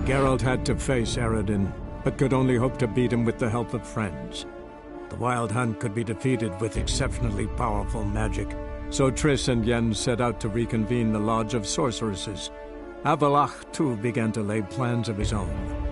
Geralt had to face Eredin, but could only hope to beat him with the help of friends. The Wild Hunt could be defeated with exceptionally powerful magic, so Triss and Yen set out to reconvene the Lodge of Sorceresses. Avallac'h, too, began to lay plans of his own.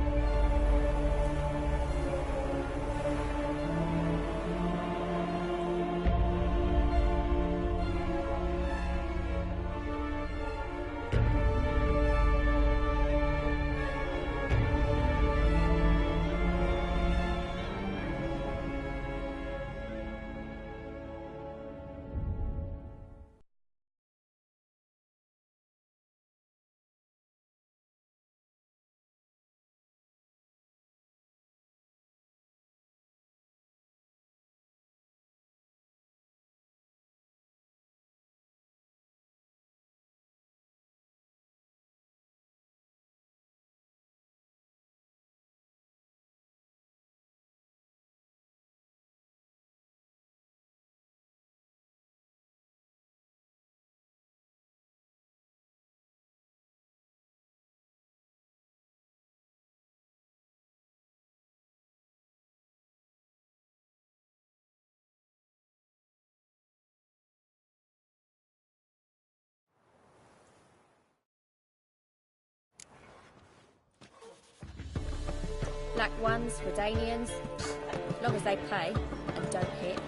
Black ones, Redanians, as long as they pay and don't hit.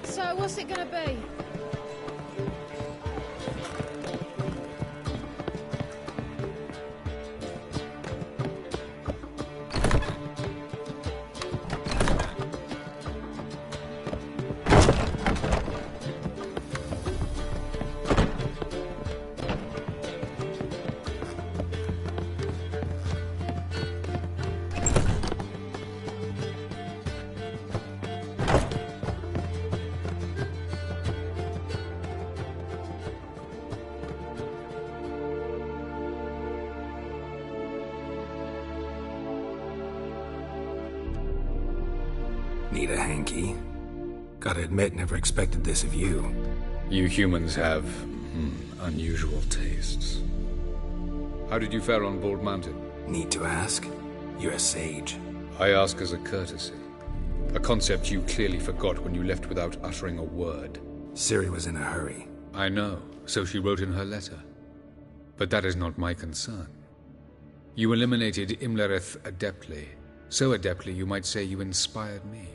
So what's it gonna be? Need a hanky? Gotta admit, never expected this of you. You humans have unusual tastes. How did you fare on Bald Mountain? Need to ask? You're a sage. I ask as a courtesy. A concept you clearly forgot when you left without uttering a word. Ciri was in a hurry. I know, so she wrote in her letter. But that is not my concern. You eliminated Imlerith adeptly. So adeptly you might say you inspired me.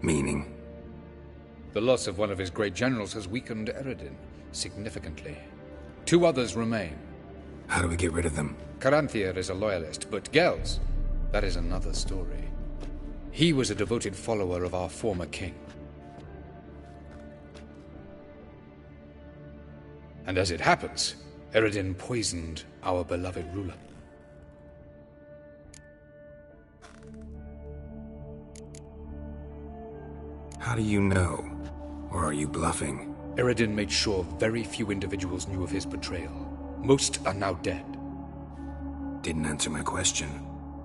Meaning? The loss of one of his great generals has weakened Eredin significantly. 2 others remain. How do we get rid of them? Caranthir is a loyalist, but Gels, that is another story. He was a devoted follower of our former king. And as it happens, Eredin poisoned our beloved ruler. How do you know? Or are you bluffing? Eredin made sure very few individuals knew of his betrayal. Most are now dead. Didn't answer my question.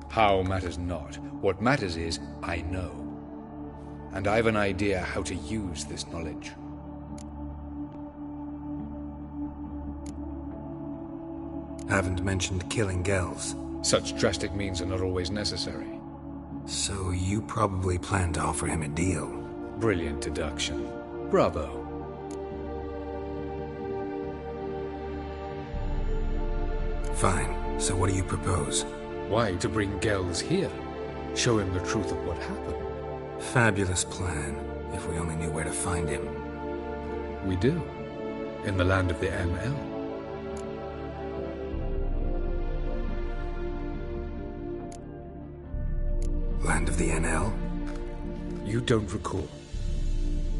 How matters not. What matters is, I know. And I have an idea how to use this knowledge. Haven't mentioned killing Gels. Such drastic means are not always necessary. So you probably plan to offer him a deal. Brilliant deduction. Bravo. Fine. So what do you propose? Why, to bring Gels here. Show him the truth of what happened. Fabulous plan, if we only knew where to find him. We do. In the land of the NL. Land of the NL? You don't recall.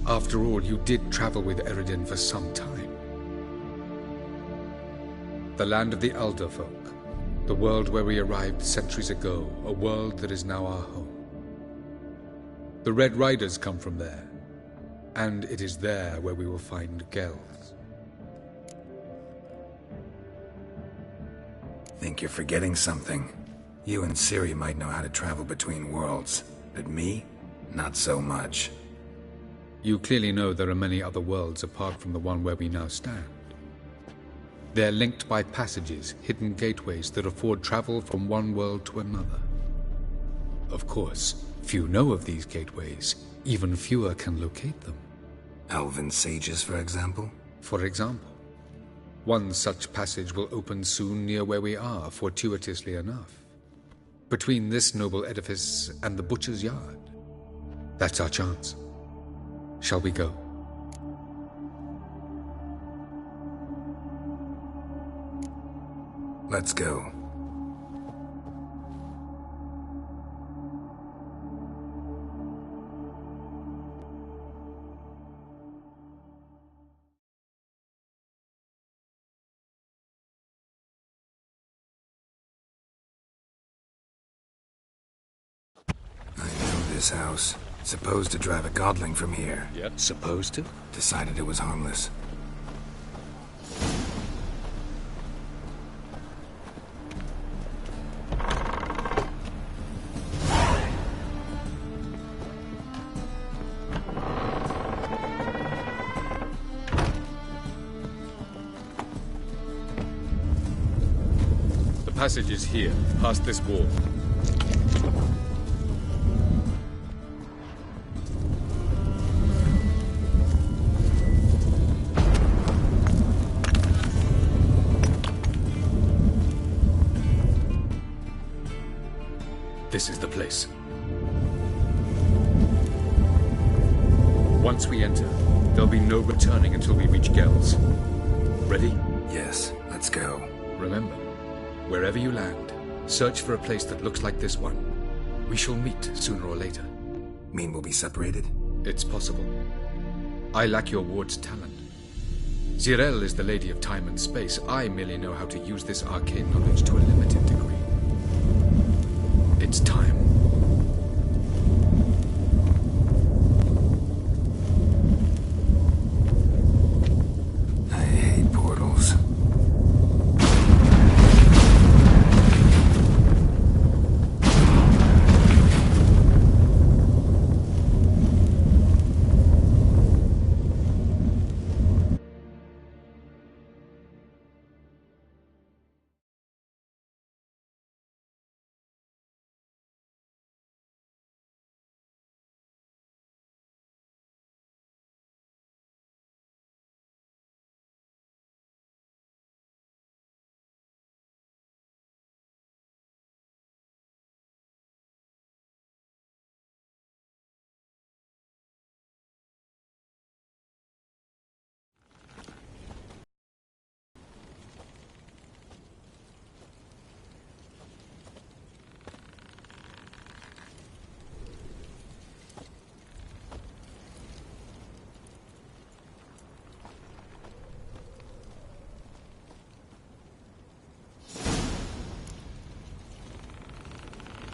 After all, you did travel with Eredin for some time. The land of the Alderfolk. The world where we arrived centuries ago. A world that is now our home. The Red Riders come from there. And it is there where we will find Gels. Think you're forgetting something. You and Ciri might know how to travel between worlds, but me? Not so much. You clearly know there are many other worlds apart from the one where we now stand. They're linked by passages, hidden gateways that afford travel from one world to another. Of course, few know of these gateways. Even fewer can locate them. Elven sages, for example? For example. One such passage will open soon near where we are, fortuitously enough. Between this noble edifice and the butcher's yard. That's our chance. Shall we go? Let's go. I know this house. Supposed to drive a godling from here. Yep. Supposed to? Decided it was harmless. The passage is here, past this wall. This is the place. Once we enter, there'll be no returning until we reach Gel's. Ready? Yes, let's go. Remember, wherever you land, search for a place that looks like this one. We shall meet sooner or later. Mean we'll be separated? It's possible. I lack your ward's talent. Zirel is the lady of time and space. I merely know how to use this arcane knowledge to a limited degree. It's time. I hate portals.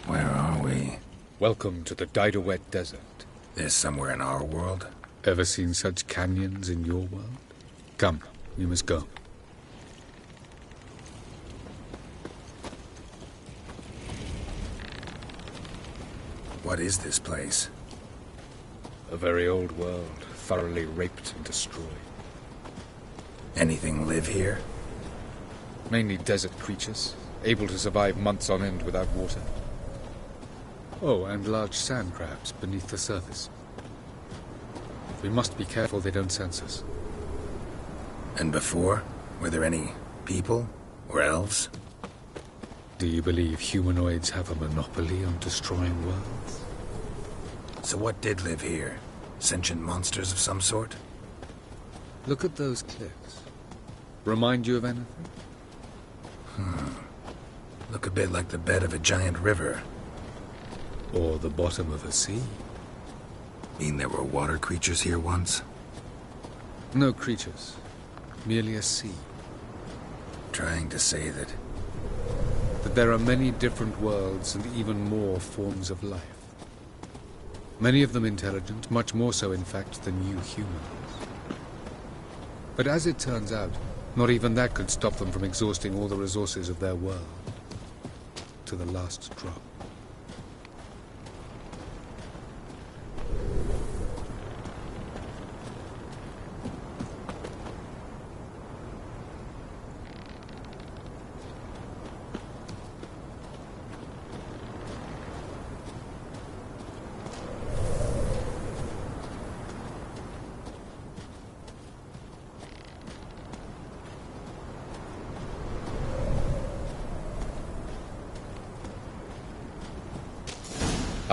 Where are we? Welcome to the Didowet Desert. This somewhere in our world? Ever seen such canyons in your world? Come, we must go. What is this place? A very old world, thoroughly raped and destroyed. Anything live here? Mainly desert creatures, able to survive months on end without water. Oh, and large sand crabs beneath the surface. We must be careful they don't sense us. And before? Were there any people? Or elves? Do you believe humanoids have a monopoly on destroying worlds? So what did live here? Sentient monsters of some sort? Look at those cliffs. Remind you of anything? Look a bit like the bed of a giant river. Or the bottom of a sea? Mean there were water creatures here once? No creatures. Merely a sea. Trying to say that... That there are many different worlds and even more forms of life. Many of them intelligent, much more so in fact than you humans. But as it turns out, not even that could stop them from exhausting all the resources of their world. to the last drop.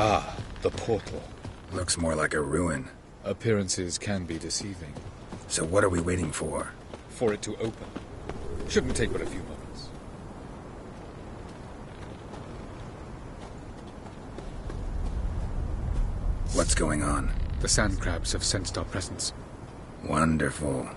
Ah, the portal. Looks more like a ruin. Appearances can be deceiving. So what are we waiting for? For it to open. Shouldn't take but a few moments. What's going on? The sand crabs have sensed our presence. Wonderful.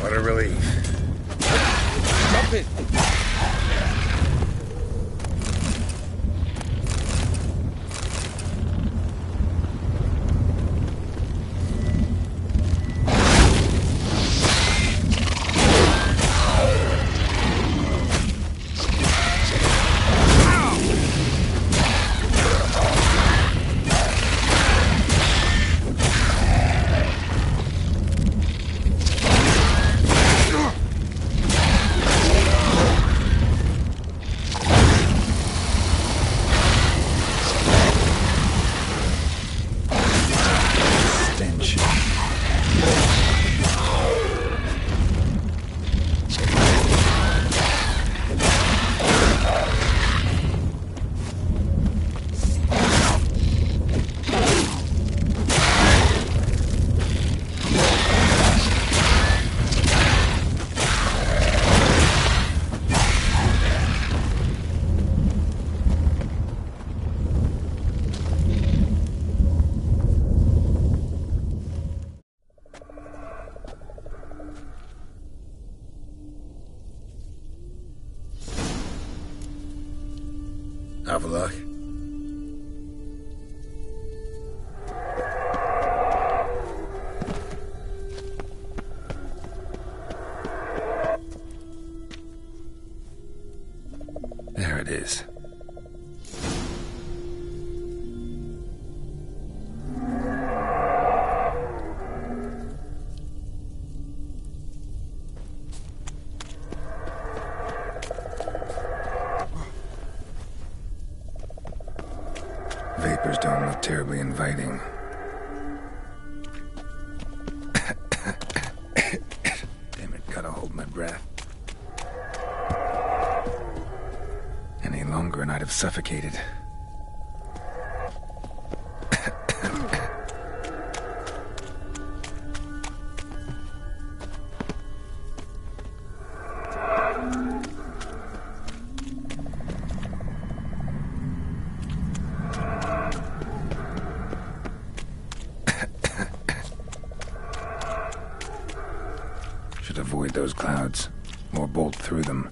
What a relief. Jump it! Avallac'h? There it is. Vapors don't look terribly inviting. Damn it, gotta hold my breath. Any longer and I'd have suffocated. Should avoid those clouds, or bolt through them.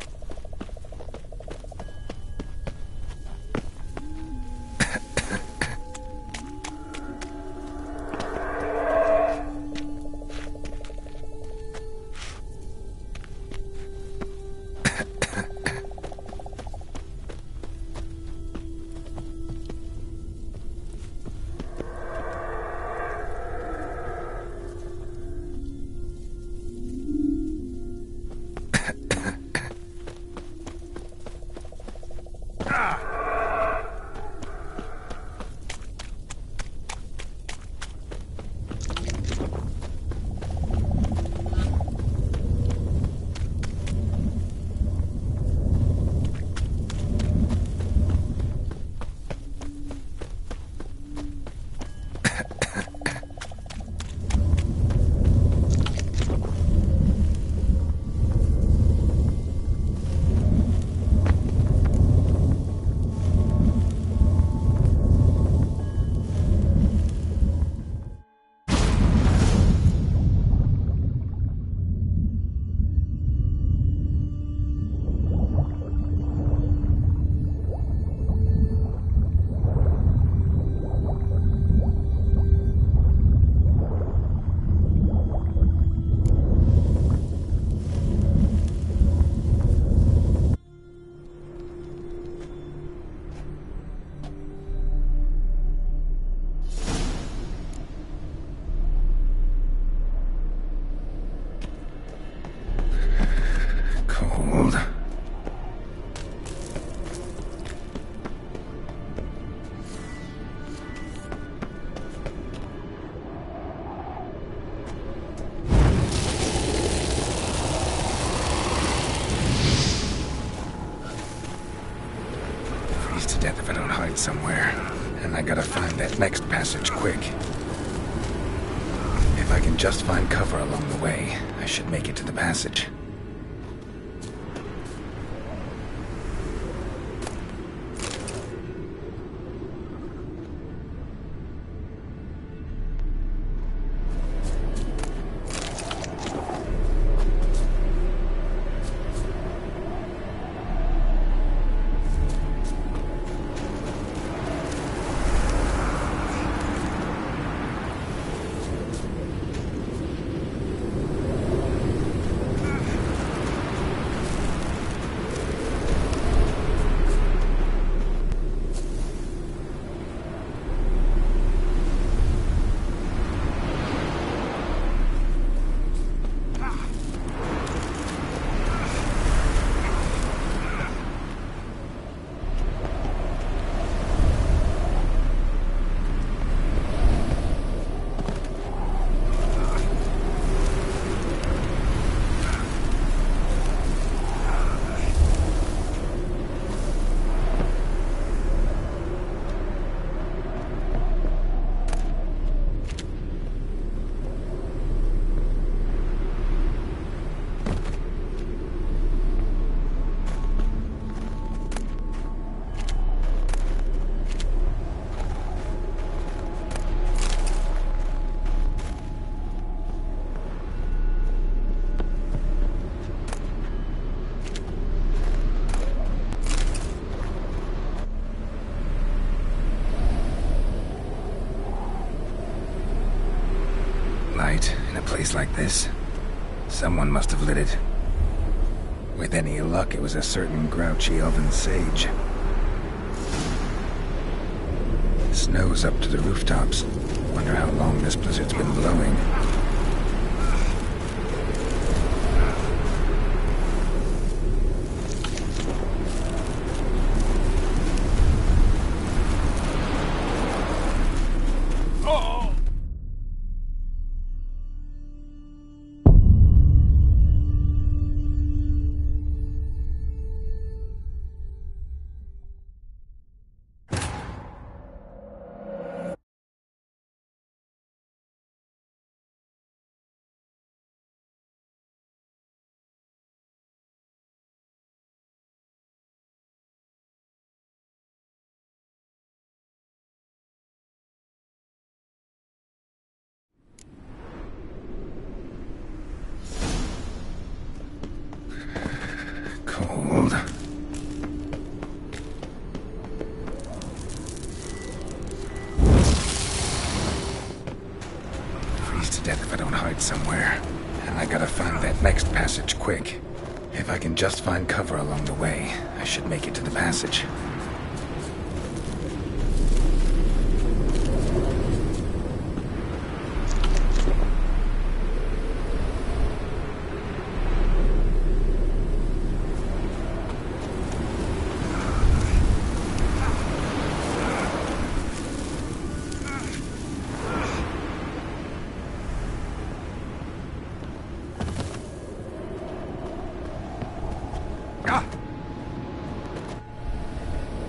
somewhere, and I gotta find that next passage quick. If I can just find cover along the way, I should make it to the passage. In a place like this, someone must have lit it. With any luck, it was a certain grouchy elven sage. Snow's up to the rooftops. Wonder how long this blizzard's been blowing. Cold. Freeze to death if I don't hide somewhere. And I gotta find that next passage quick. If I can just find cover along the way, I should make it to the passage.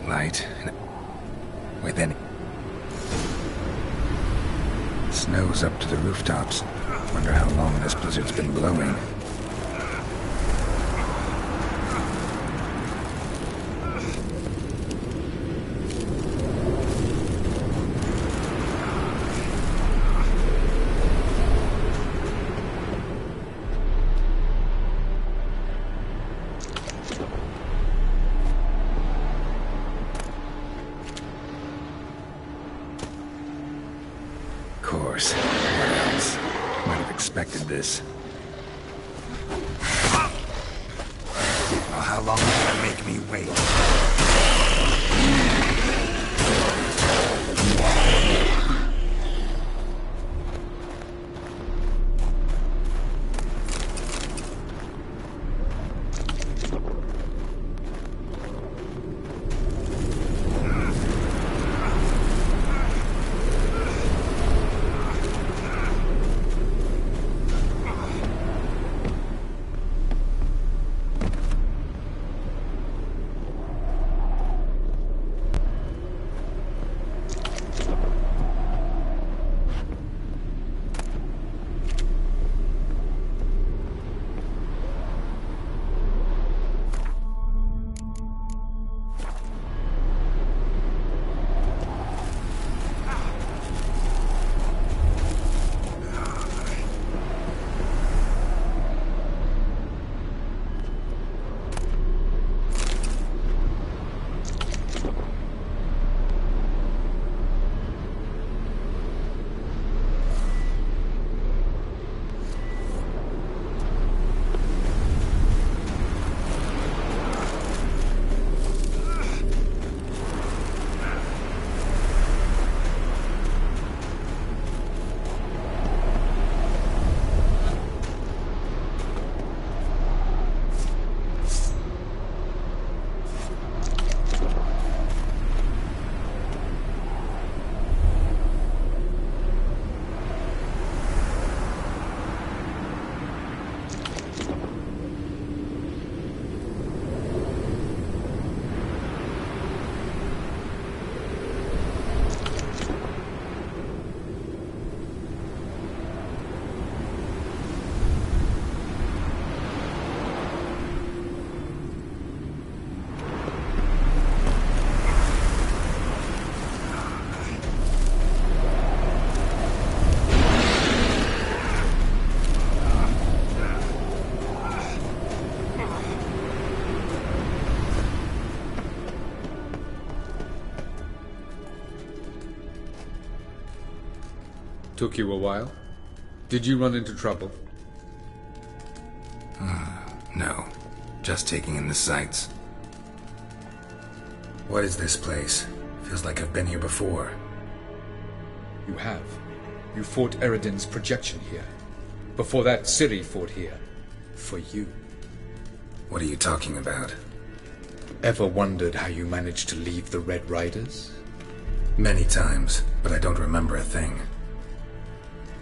Light. Within. Snow's up to the rooftops. Wonder how long this blizzard's been blowing. Of course. What else? Might have expected this. Well, how long will that make me wait? Took you a while? Did you run into trouble? No. Just taking in the sights. What is this place? Feels like I've been here before. You have. You fought Eredin's projection here. Before that, Ciri fought here. For you. What are you talking about? Ever wondered how you managed to leave the Red Riders? Many times, but I don't remember a thing.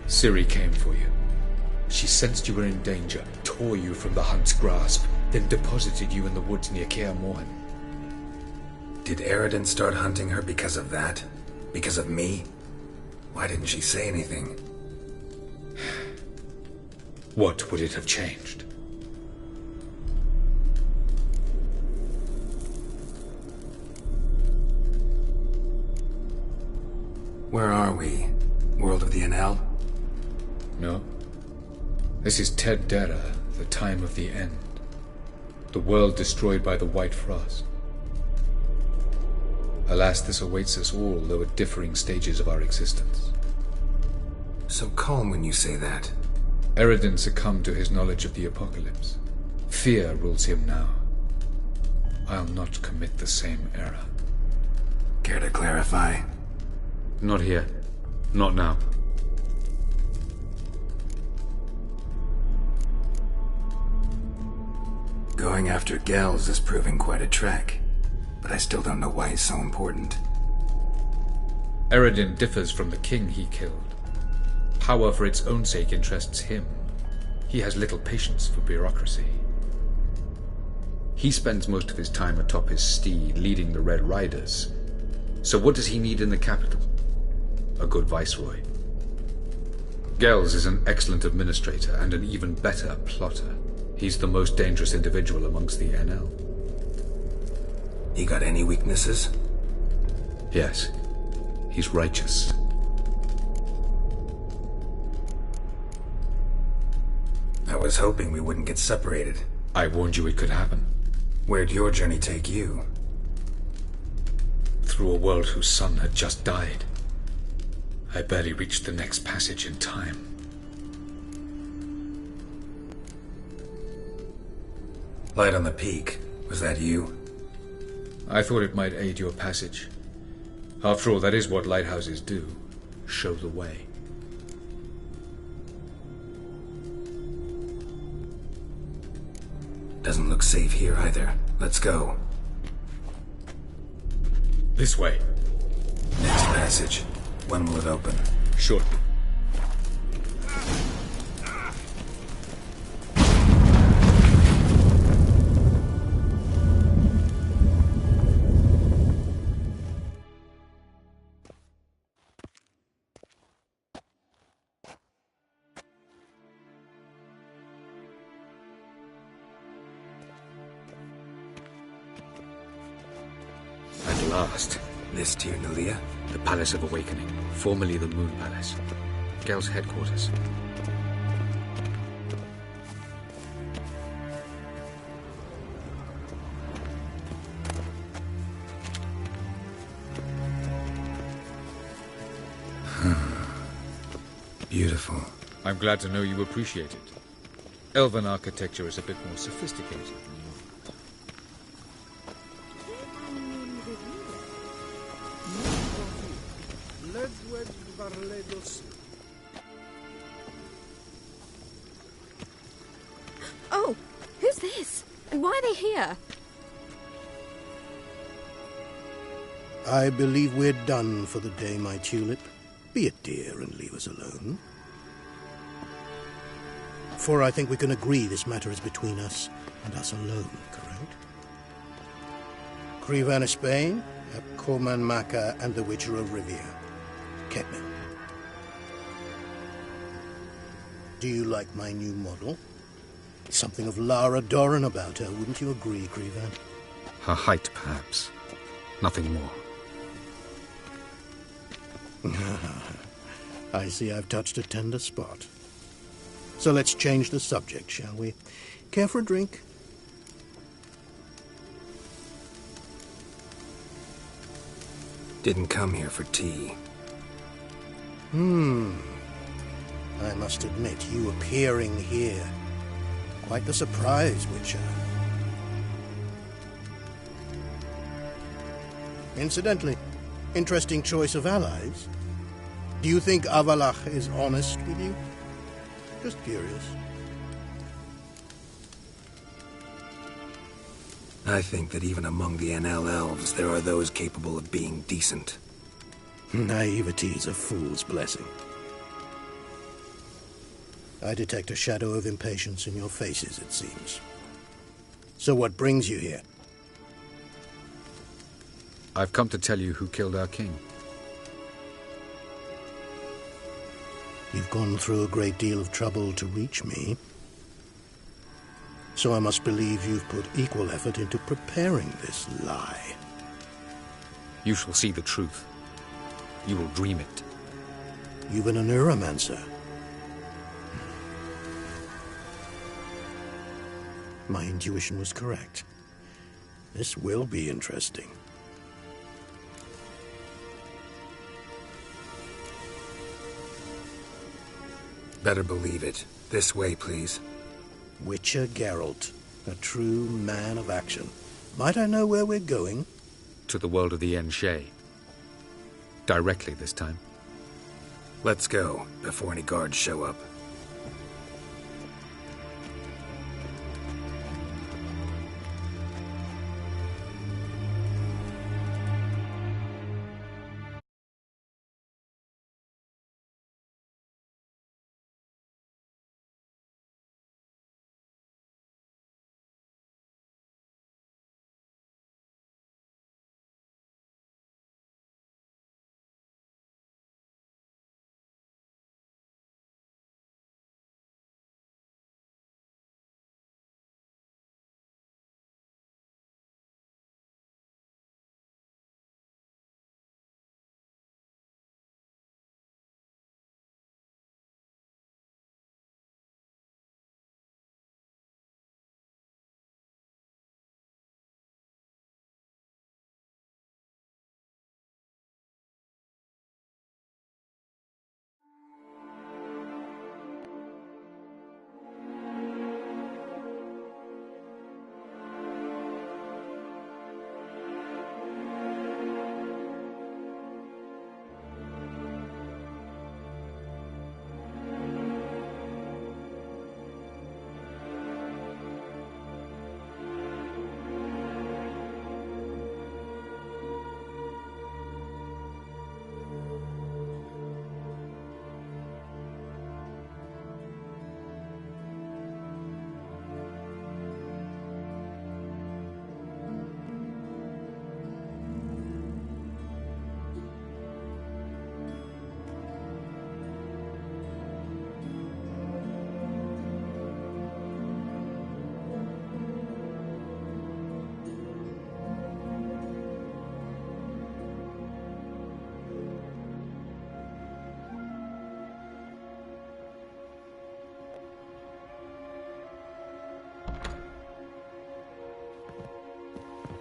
Ciri came for you. She sensed you were in danger, tore you from the Hunt's grasp, then deposited you in the woods near Kaer Morhen. Did Eredin start hunting her because of that? Because of me? Why didn't she say anything? What would it have changed? Where are we? World of the Enel? No. This is Ted Dera, the time of the end. The world destroyed by the White Frost. Alas, this awaits us all, though at differing stages of our existence. So calm when you say that. Eredin succumbed to his knowledge of the apocalypse. Fear rules him now. I'll not commit the same error. Care to clarify? Not here. Not now. Going after Gels is proving quite a trek, but I still don't know why he's so important. Eredin differs from the king he killed. Power for its own sake interests him. He has little patience for bureaucracy. He spends most of his time atop his steed, leading the Red Riders. So what does he need in the capital? A good viceroy. Gels is an excellent administrator and an even better plotter. He's the most dangerous individual amongst the Enel. He got any weaknesses? Yes. He's righteous. I was hoping we wouldn't get separated. I warned you it could happen. Where'd your journey take you? Through a world whose sun had just died. I barely reached the next passage in time. Light on the peak. Was that you? I thought it might aid your passage. After all, that is what lighthouses do. Show the way. Doesn't look safe here either. Let's go. This way. Next passage. When will it open? Shortly. At last. This Tyr Nelia? The Palace of Awakening, formerly the Moon Palace. Gel's headquarters. Beautiful. I'm glad to know you appreciate it. Elven architecture is a bit more sophisticated than you. Oh, who's this? And why are they here? I believe we're done for the day, my tulip. Be a dear and leave us alone. For I think we can agree this matter is between us and us alone, correct? Crevan of Spain, Corman Maca, and the Witcher of Rivia. Ketman. Do you like my new model? Something of Lara Doran about her, wouldn't you agree, Crevan? Her height, perhaps. Nothing more. I see I've touched a tender spot. So let's change the subject, shall we? Care for a drink? Didn't come here for tea. I must admit, you appearing here, quite the surprise, Witcher. Incidentally, interesting choice of allies. Do you think Avallac'h is honest with you? Just curious. I think that even among the NL elves, there are those capable of being decent. Naivety is a fool's blessing. I detect a shadow of impatience in your faces, it seems. So what brings you here? I've come to tell you who killed our king. You've gone through a great deal of trouble to reach me. So I must believe you've put equal effort into preparing this lie. You shall see the truth. You will dream it. You've been a neuromancer. My intuition was correct. This will be interesting. Better believe it. This way, please. Witcher Geralt, a true man of action. Might I know where we're going? To the world of the Yen Shay. Directly this time. Let's go, before any guards show up.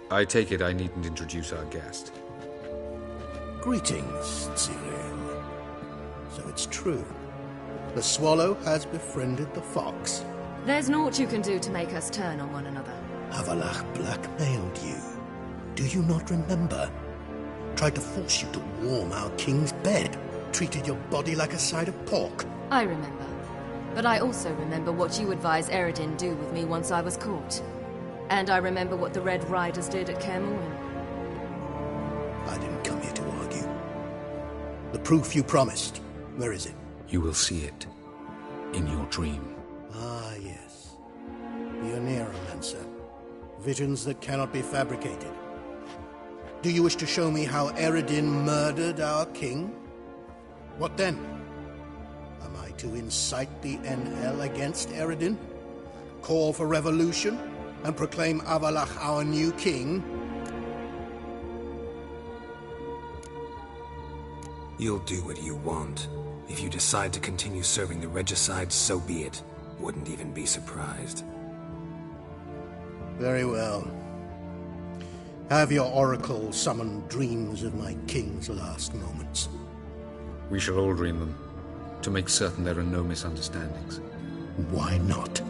I take it I needn't introduce our guest. Greetings, Cyril. So it's true. The swallow has befriended the fox. There's naught you can do to make us turn on one another. Avallac'h blackmailed you. Do you not remember? Tried to force you to warm our king's bed. Treated your body like a side of pork. I remember. But I also remember what you advised Eredin do with me once I was caught. And I remember what the Red Riders did at Kaer Morhen. I didn't come here to argue. The proof you promised, where is it? You will see it. In your dream. Ah, yes. The Neuromancer. Visions that cannot be fabricated. Do you wish to show me how Eredin murdered our king? What then? Am I to incite the NL against Eredin? Call for revolution? And proclaim Avallac'h our new king? You'll do what you want. If you decide to continue serving the regicide, so be it. Wouldn't even be surprised. Very well. Have your oracle summon dreams of my king's last moments. We shall all dream them. to make certain there are no misunderstandings. Why not?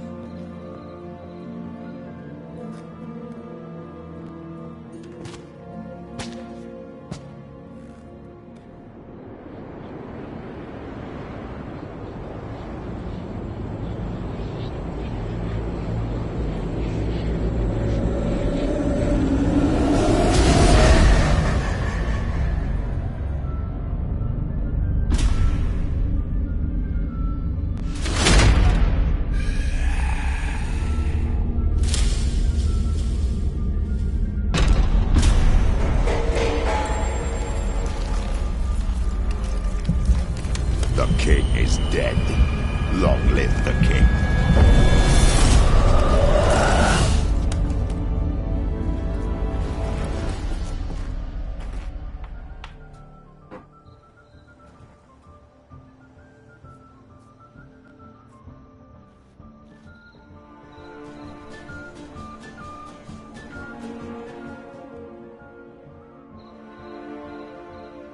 The king is dead. Long live the king.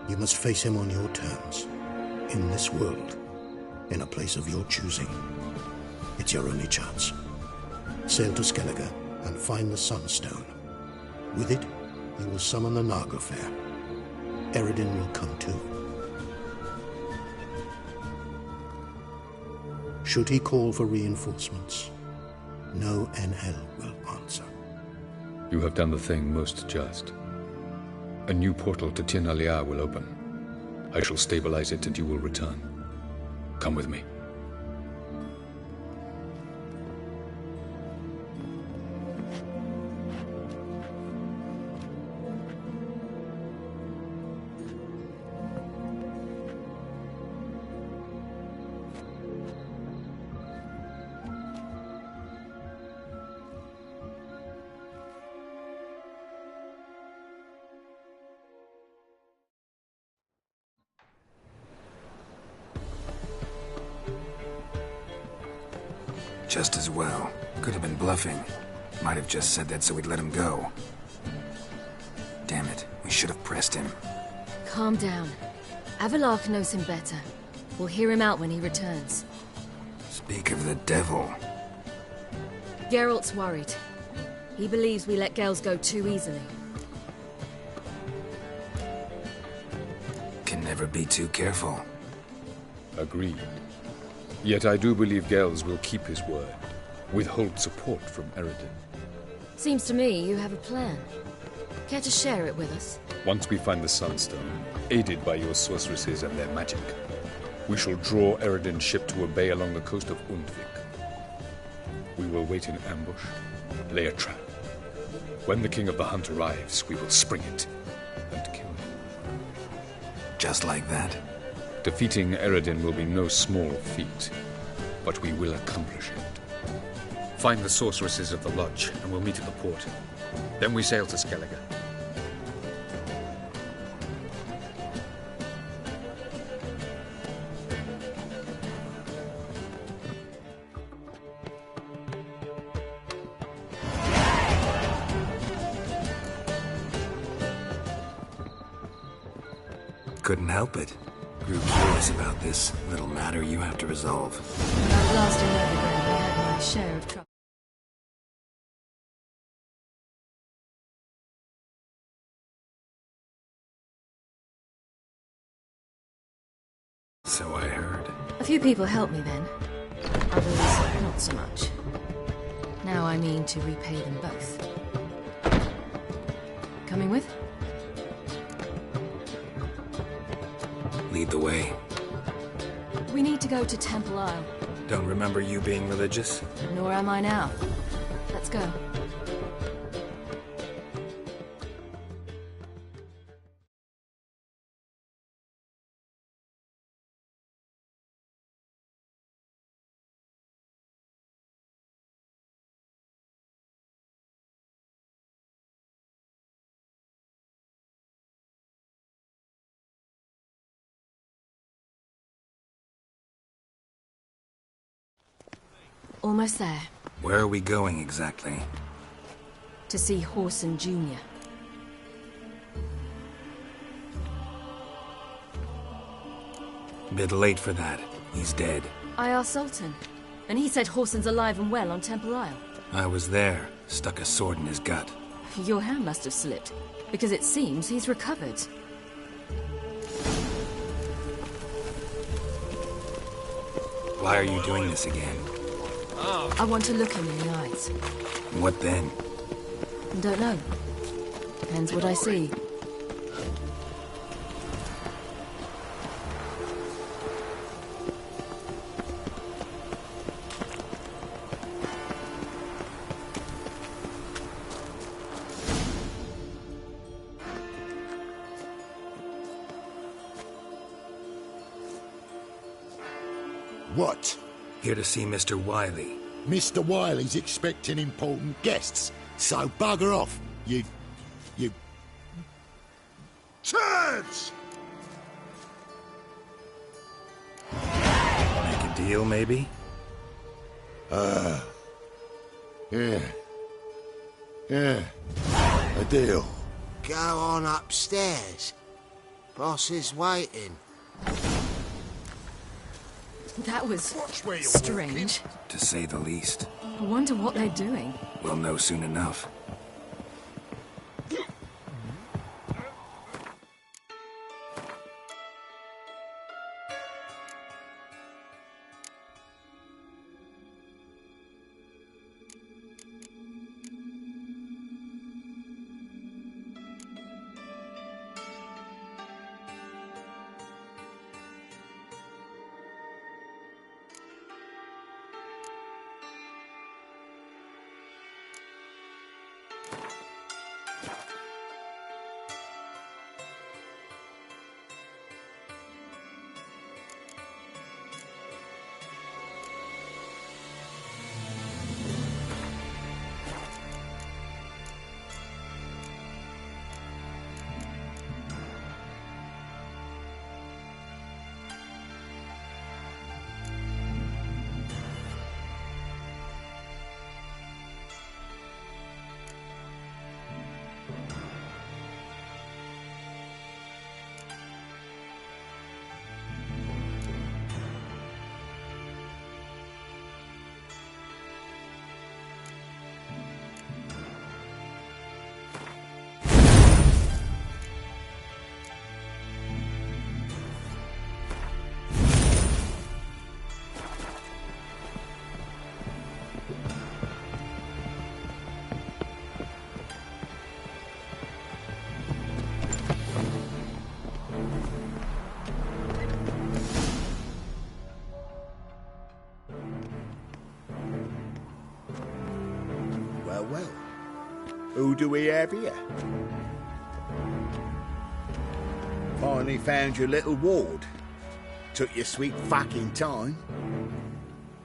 You must face him on your terms. In this world, in a place of your choosing. It's your only chance. Sail to Skellige and find the Sunstone. With it, you will summon the Naga Fair. Eredin will come too. Should he call for reinforcements, no NL will answer. You have done the thing most just. A new portal to Tir na Liar will open. I shall stabilize it and you will return. Come with me. Just as well. Could have been bluffing. Might have just said that so we'd let him go. Damn it, we should have pressed him. Calm down. Avalok knows him better. We'll hear him out when he returns. Speak of the devil. Geralt's worried. He believes we let Gels go too easily. Can never be too careful. Agreed. Yet I do believe Gels will keep his word. Withhold support from Eredin. Seems to me you have a plan. Care to share it with us? Once we find the Sunstone, aided by your sorceresses and their magic, we shall draw Eredin's ship to a bay along the coast of Undvik. We will wait in ambush, lay a trap. When the King of the Hunt arrives, we will spring it and kill him. Just like that? Defeating Eredin will be no small feat, but we will accomplish it. Find the sorceresses of the Lodge, and we'll meet at the port. Then we sail to Skellige. Couldn't help it. Grew curious about this little matter you have to resolve. When I was last in Novigrad, I had my share of trouble. So I heard. A few people helped me then. Others, not so much. Now I mean to repay them both. Coming with? Lead the way. We need to go to Temple Isle. Don't remember you being religious? Nor am I now. Let's go. Almost there. Where are we going exactly? To see Whoreson Jr. Bit late for that. He's dead. I asked Sultan, and he said Whoreson's alive and well on Temple Isle. I was there, stuck a sword in his gut. Your hand must have slipped, because it seems he's recovered. Why are you doing this again? I want to look him in the eyes. What then? Don't know. Depends what I see. What? Here to see Mr. Wiley. Mr. Wiley's expecting important guests, so bugger off, you turds! Make a deal, maybe? Yeah. A deal. Go on upstairs. Boss is waiting. That was strange. To say the least. I wonder what they're doing. We'll know soon enough. Well, who do we have here? Finally found your little ward. Took your sweet fucking time.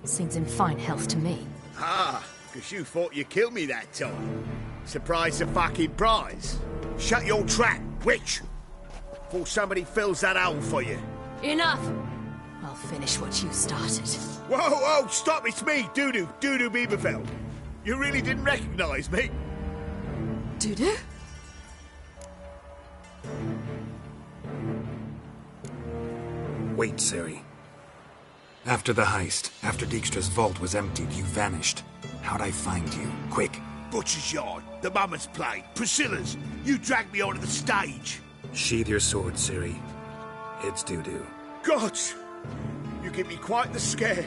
Seems in fine health to me. Ah, because you thought you killed me that time. Surprise the fucking prize. Shut your trap, witch! Before somebody fills that hole for you. Enough! I'll finish what you started. Whoa, stop, it's me, Dudu Bieberfeld. You really didn't recognize me? Dudu? Wait, Ciri. After the heist, after Dijkstra's vault was emptied, you vanished. How'd I find you? Quick. Butcher's Yard, the Mama's Plate, Priscilla's. You dragged me onto the stage. Sheathe your sword, Ciri. It's Dudu. God! You give me quite the scare.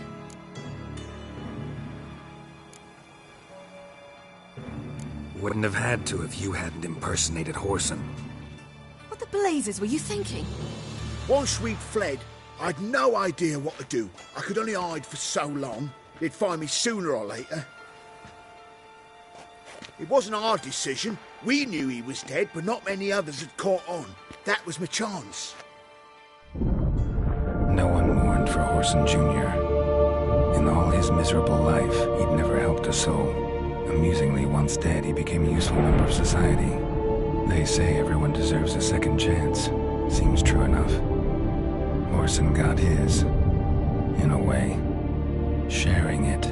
Wouldn't have had to if you hadn't impersonated Whoreson. What the blazes were you thinking? Once we'd fled, I'd no idea what to do. I could only hide for so long. They'd find me sooner or later. It wasn't our decision. We knew he was dead, but not many others had caught on. That was my chance. No one mourned for Whoreson Jr. In all his miserable life, he'd never helped a soul. Amusingly, once dead, he became a useful member of society. They say everyone deserves a second chance. Seems true enough. Whoreson got his, in a way, sharing it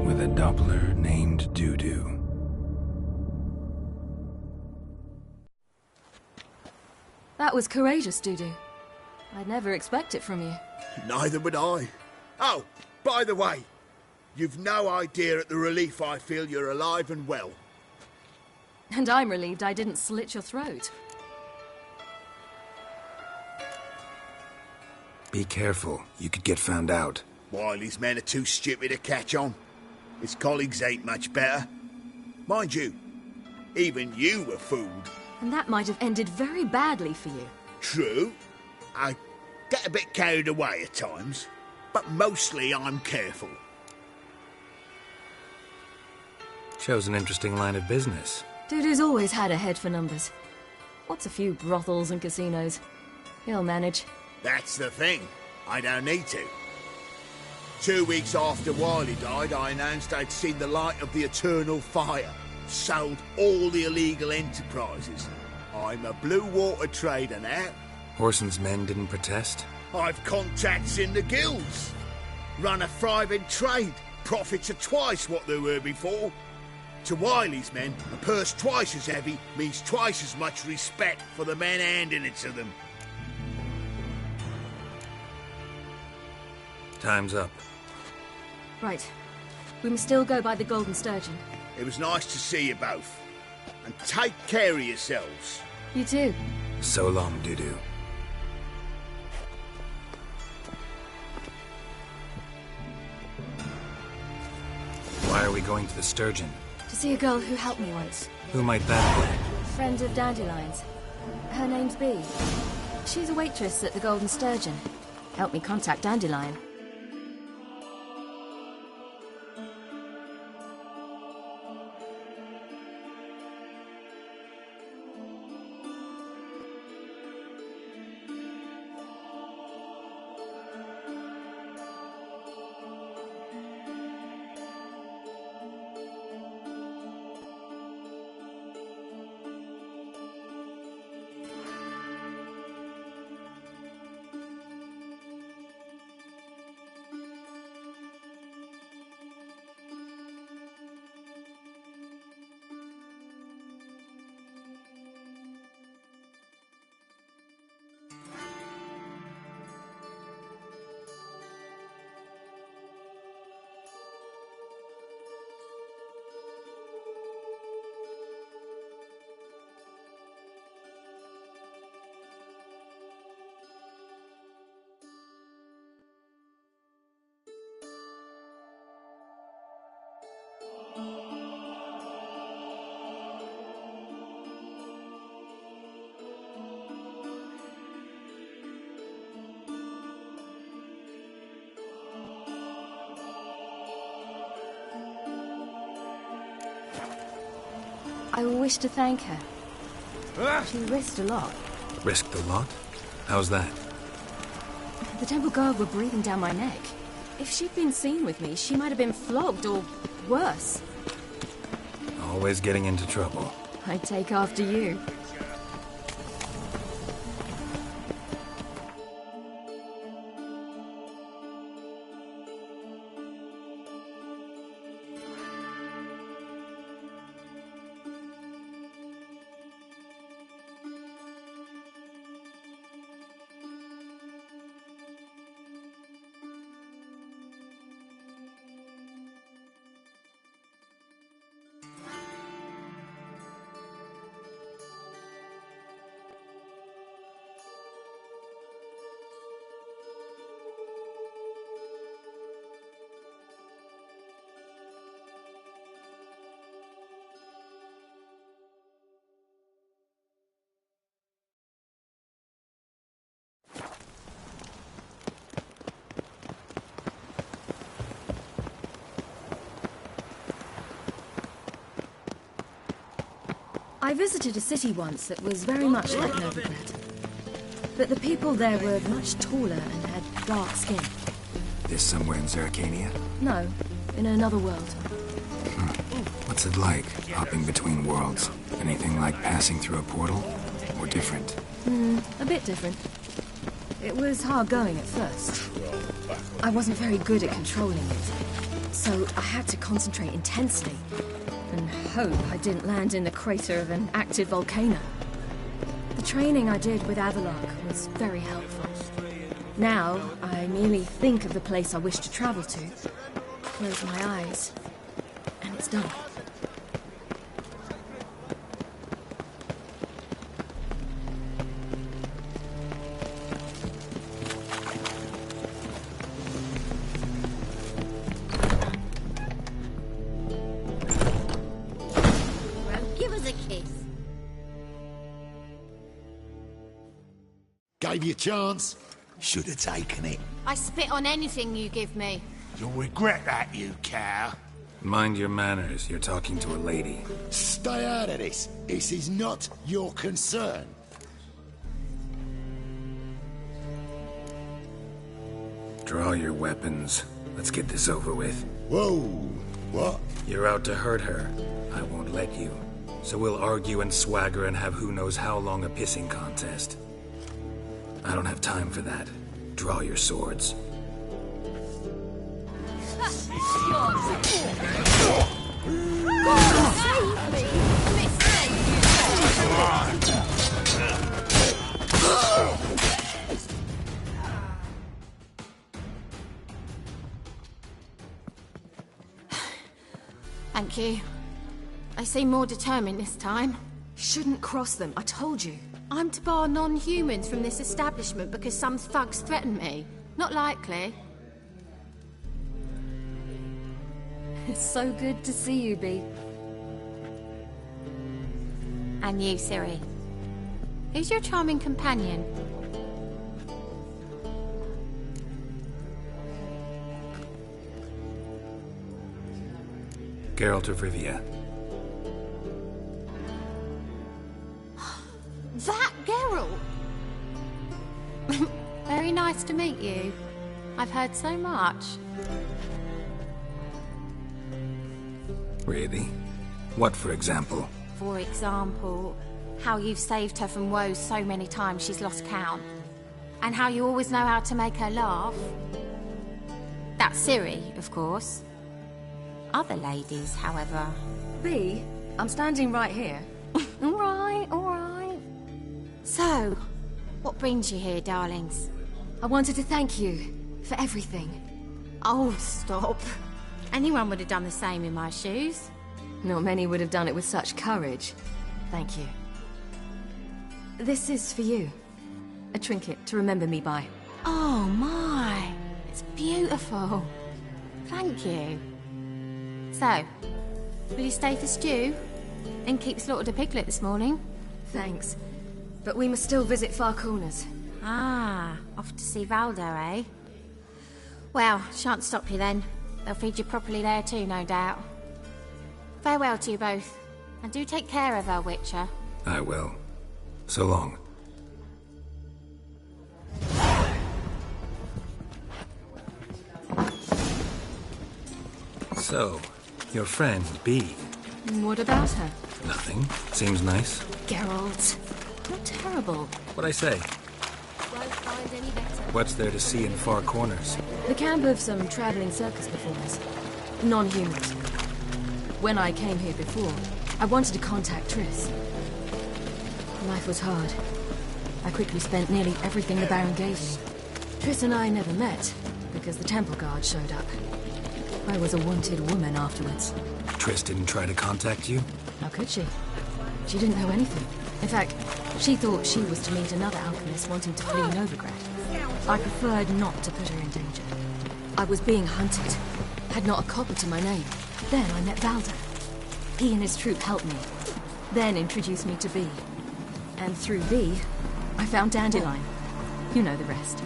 with a Doppler named Dudu. That was courageous, Dudu. I'd never expect it from you. Neither would I. Oh, by the way, you've no idea at the relief I feel you're alive and well. And I'm relieved I didn't slit your throat. Be careful. You could get found out. Wiley's men are too stupid to catch on. His colleagues ain't much better. Mind you, even you were fooled. And that might have ended very badly for you. True. I get a bit carried away at times, but mostly I'm careful. Shows an interesting line of business. Dudu's always had a head for numbers. What's a few brothels and casinos? He'll manage. That's the thing. I don't need to. 2 weeks after Wiley died, I announced I'd seen the light of the eternal fire. Sold all the illegal enterprises. I'm a blue water trader now. Horson's men didn't protest? I've contacts in the guilds. Run a thriving trade. Profits are twice what they were before. To Wiley's men, a purse twice as heavy means twice as much respect for the men handing it to them. Time's up. Right. We must still go by the Golden Sturgeon. It was nice to see you both. And take care of yourselves. You too. So long, Dudu. Why are we going to the Sturgeon? To see a girl who helped me once. Who might that be? Friend of Dandelion's. Her name's Bee. She's a waitress at the Golden Sturgeon. Helped me contact Dandelion. I wish to thank her. She risked a lot. Risked a lot? How's that? The temple guard were breathing down my neck. If she'd been seen with me, she might have been flogged or worse. Always getting into trouble. I'd take after you. I visited a city once that was very much like Novigrad. But the people there were much taller and had dark skin. This somewhere in Zeracania? No, in another world. What's it like, hopping between worlds? Anything like passing through a portal? Or different? A bit different. It was hard going at first. I wasn't very good at controlling it, so I had to concentrate intensely and hope I didn't land in the crater of an active volcano. The training I did with Avallac'h was very helpful. Now, I merely think of the place I wish to travel to, close my eyes, and it's done. Give us a kiss. Gave you a chance. Should have taken it. I spit on anything you give me. You'll regret that, you cow. Mind your manners. You're talking to a lady. Stay out of this. This is not your concern. Draw your weapons. Let's get this over with. Whoa. What? You're out to hurt her. I won't let you. So we'll argue and swagger and have who knows how long a pissing contest. I don't have time for that. Draw your swords. Thank you. They seem more determined this time. Shouldn't cross them, I told you. I'm to bar non-humans from this establishment because some thugs threaten me. Not likely. It's so good to see you, Bee. And you, Ciri. Who's your charming companion? Geralt of Rivia. That Geralt! Very nice to meet you. I've heard so much. Really? What, for example? For example, how you've saved her from woes so many times she's lost count. And how you always know how to make her laugh. That's Ciri, of course. Other ladies, however... Bee, I'm standing right here. All right, all right. So, what brings you here, darlings? I wanted to thank you for everything. Oh, stop. Anyone would have done the same in my shoes. Not many would have done it with such courage. Thank you. This is for you. A trinket to remember me by. Oh, my. It's beautiful. Thank you. So, will you stay for stew? And keep slaughtered a piglet this morning? Thanks. But we must still visit Far Corners. Ah, off to see Valdo, eh? Well, shan't stop you then. They'll feed you properly there too, no doubt. Farewell to you both. And do take care of her, Witcher. I will. So long. So, your friend, Bee. What about her? Nothing. Seems nice. Geralt. Not terrible. What'd I say? Won't find any better. What's there to see in Far Corners? The camp of some traveling circus performers. Non-humans. When I came here before, I wanted to contact Triss. Life was hard. I quickly spent nearly everything the Baron gave me. Triss and I never met, because the Temple Guard showed up. I was a wanted woman afterwards. Triss didn't try to contact you? How could she? She didn't know anything. In fact, she thought she was to meet another alchemist wanting to flee Novigrad. I preferred not to put her in danger. I was being hunted. Had not a copper to my name. Then I met Valdo. He and his troop helped me. Then introduced me to Bee. And through Bee, I found Dandelion. You know the rest.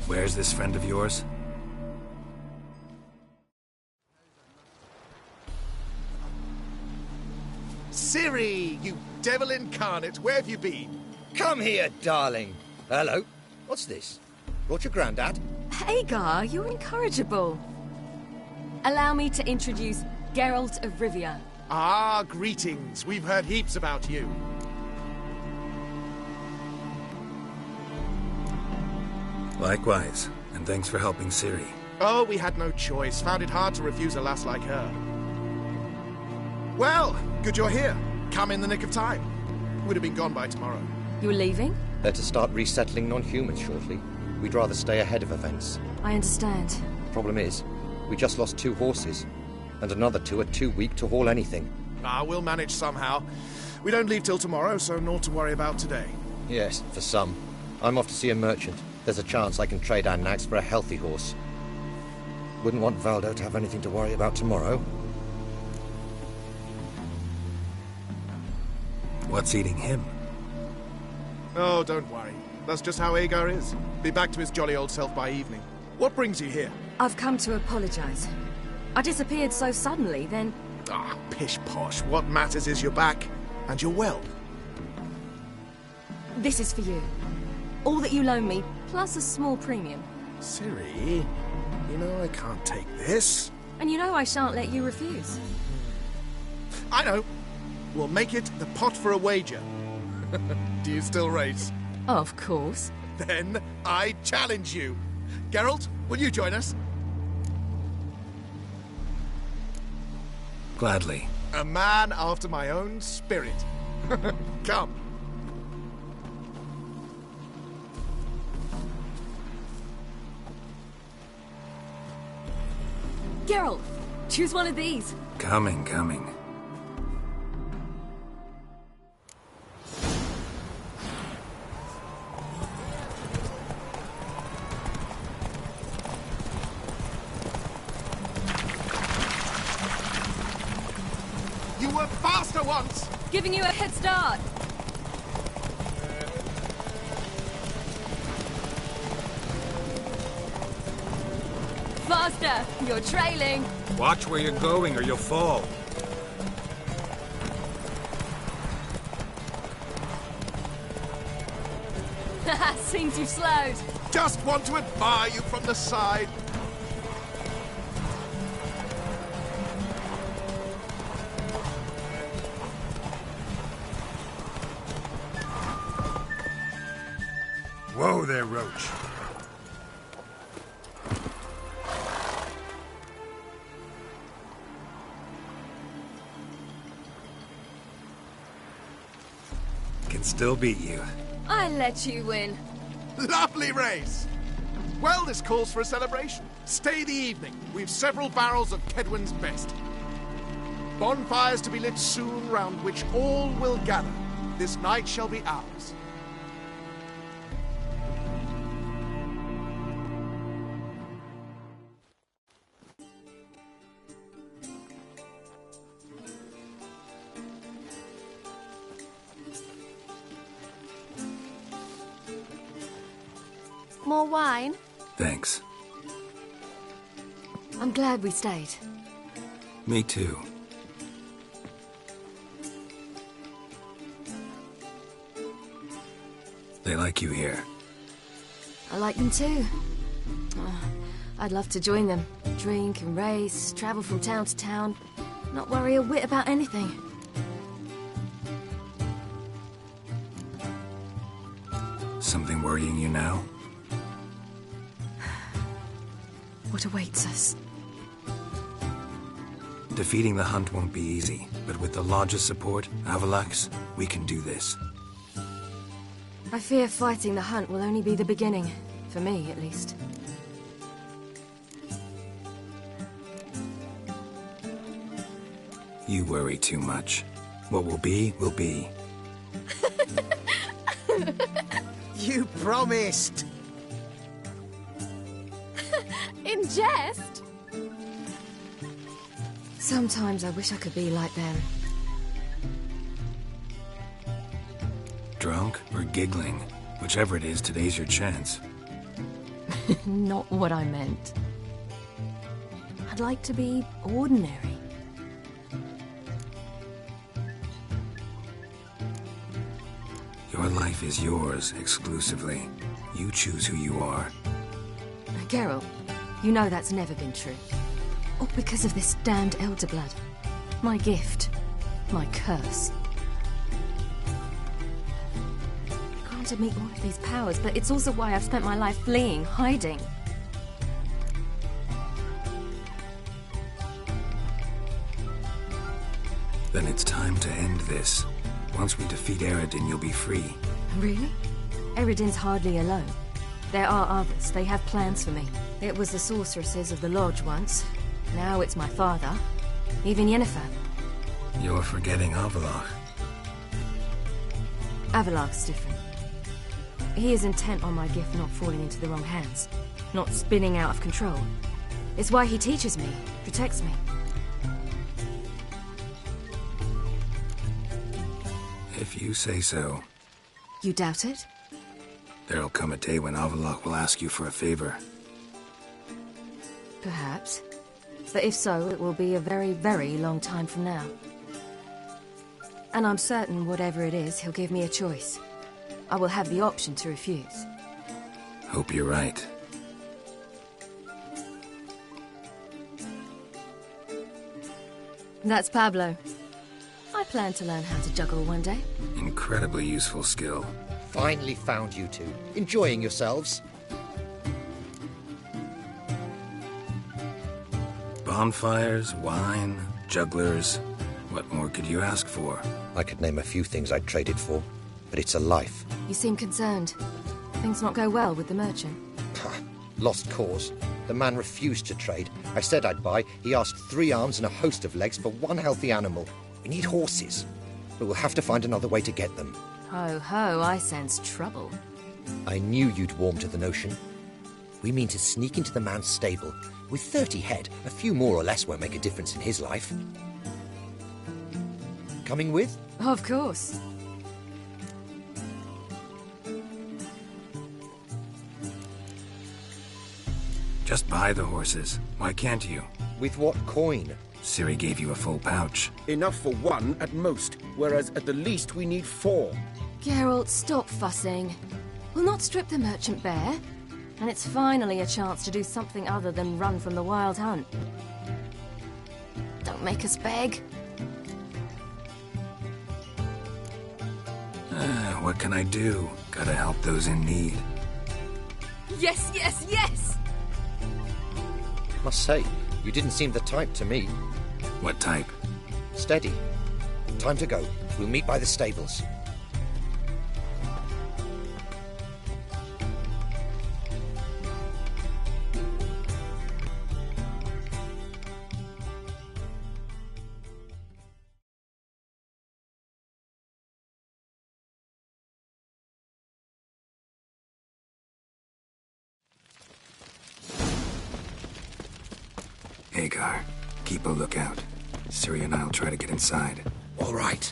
Where's this friend of yours? Ciri, you devil incarnate, where have you been? Come here, darling. Hello. What's this? Brought your granddad? Hagar, you're incorrigible. Allow me to introduce Geralt of Rivia. Ah, greetings. We've heard heaps about you. Likewise, and thanks for helping Ciri. Oh, we had no choice. Found it hard to refuse a lass like her. Well, good you're here. Come in the nick of time. We'd have been gone by tomorrow. You're leaving? They're to start resettling non-humans shortly. We'd rather stay ahead of events. I understand. Problem is, we just lost 2 horses, and another 2 are too weak to haul anything. We'll manage somehow. We don't leave till tomorrow, so naught to worry about today. Yes, for some. I'm off to see a merchant. There's a chance I can trade our nags for a healthy horse. Wouldn't want Valdo to have anything to worry about tomorrow. What's eating him? Oh, don't worry. That's just how Agar is. Be back to his jolly old self by evening. What brings you here? I've come to apologize. I disappeared so suddenly, then... Pish-posh. What matters is you're back, and you're well. This is for you. All that you loan me, plus a small premium. Ciri, you know I can't take this. And you know I shan't let you refuse. I know. We'll make it the pot for a wager. Do you still race? Of course. Then I challenge you. Geralt, will you join us? Gladly. A man after my own spirit. Come. Geralt, choose one of these. Coming. You were faster once! Giving you a head start. Faster! You're trailing! Watch where you're going or you'll fall. Haha, seems you've slowed. Just want to admire you from the side. Whoa there, Roach. Can still beat you. I let you win. Lovely race! Well, this calls for a celebration. Stay the evening. We've several barrels of Kedwen's best. Bonfires to be lit soon, round which all will gather. This night shall be ours. More wine? Thanks. I'm glad we stayed. Me too. They like you here. I like them too. Oh, I'd love to join them. Drink and race, travel from town to town. Not worry a whit about anything. Something worrying you now? What awaits us? Defeating the Hunt won't be easy, but with the Lodge's support, Avalax, we can do this. I fear fighting the Hunt will only be the beginning. For me, at least. You worry too much. What will be, will be. You promised! In jest? Sometimes I wish I could be like them. Drunk or giggling? Whichever it is, today's your chance. Not what I meant. I'd like to be ordinary. Your life is yours, exclusively. You choose who you are. Geralt, you know that's never been true. All because of this damned Elder Blood. My gift. My curse. It granted me all of these powers, but it's also why I've spent my life fleeing, hiding. Then it's time to end this, Once we defeat Eredin, you'll be free. Really? Eredin's hardly alone. There are others. They have plans for me. It was the sorceresses of the Lodge once. Now it's my father. Even Yennefer. You're forgetting Avallac'h. Avallac'h's different. He is intent on my gift not falling into the wrong hands. Not spinning out of control. It's why he teaches me, protects me. If you say so. You doubt it? There'll come a day when Avallac'h will ask you for a favor. Perhaps. But if so, it will be a very, very long time from now. And I'm certain whatever it is, he'll give me a choice. I will have the option to refuse. Hope you're right. That's Pablo. I plan to learn how to juggle one day. Incredibly useful skill. Finally found you two. Enjoying yourselves? Bonfires, wine, jugglers. What more could you ask for? I could name a few things I'd trade it for, but it's a life. You seem concerned. Things not go well with the merchant. Lost cause. The man refused to trade. I said I'd buy. He asked 3 arms and a host of legs for 1 healthy animal. We need horses, but we'll have to find another way to get them. Ho ho, I sense trouble. I knew you'd warm to the notion. We mean to sneak into the man's stable. With 30 head, a few more or less won't make a difference in his life. Coming with? Of course. Just buy the horses. Why can't you? With what coin? Ciri gave you a full pouch. Enough for 1 at most, whereas at the least we need 4. Geralt, stop fussing. We'll not strip the merchant bare. And it's finally a chance to do something other than run from the Wild Hunt. Don't make us beg. What can I do? Gotta help those in need. Yes, yes, yes! Must say, you didn't seem the type to me. What type? Steady. Time to go. We'll meet by the stables. Hagar, keep a lookout. Ciri and I'll try to get inside. All right.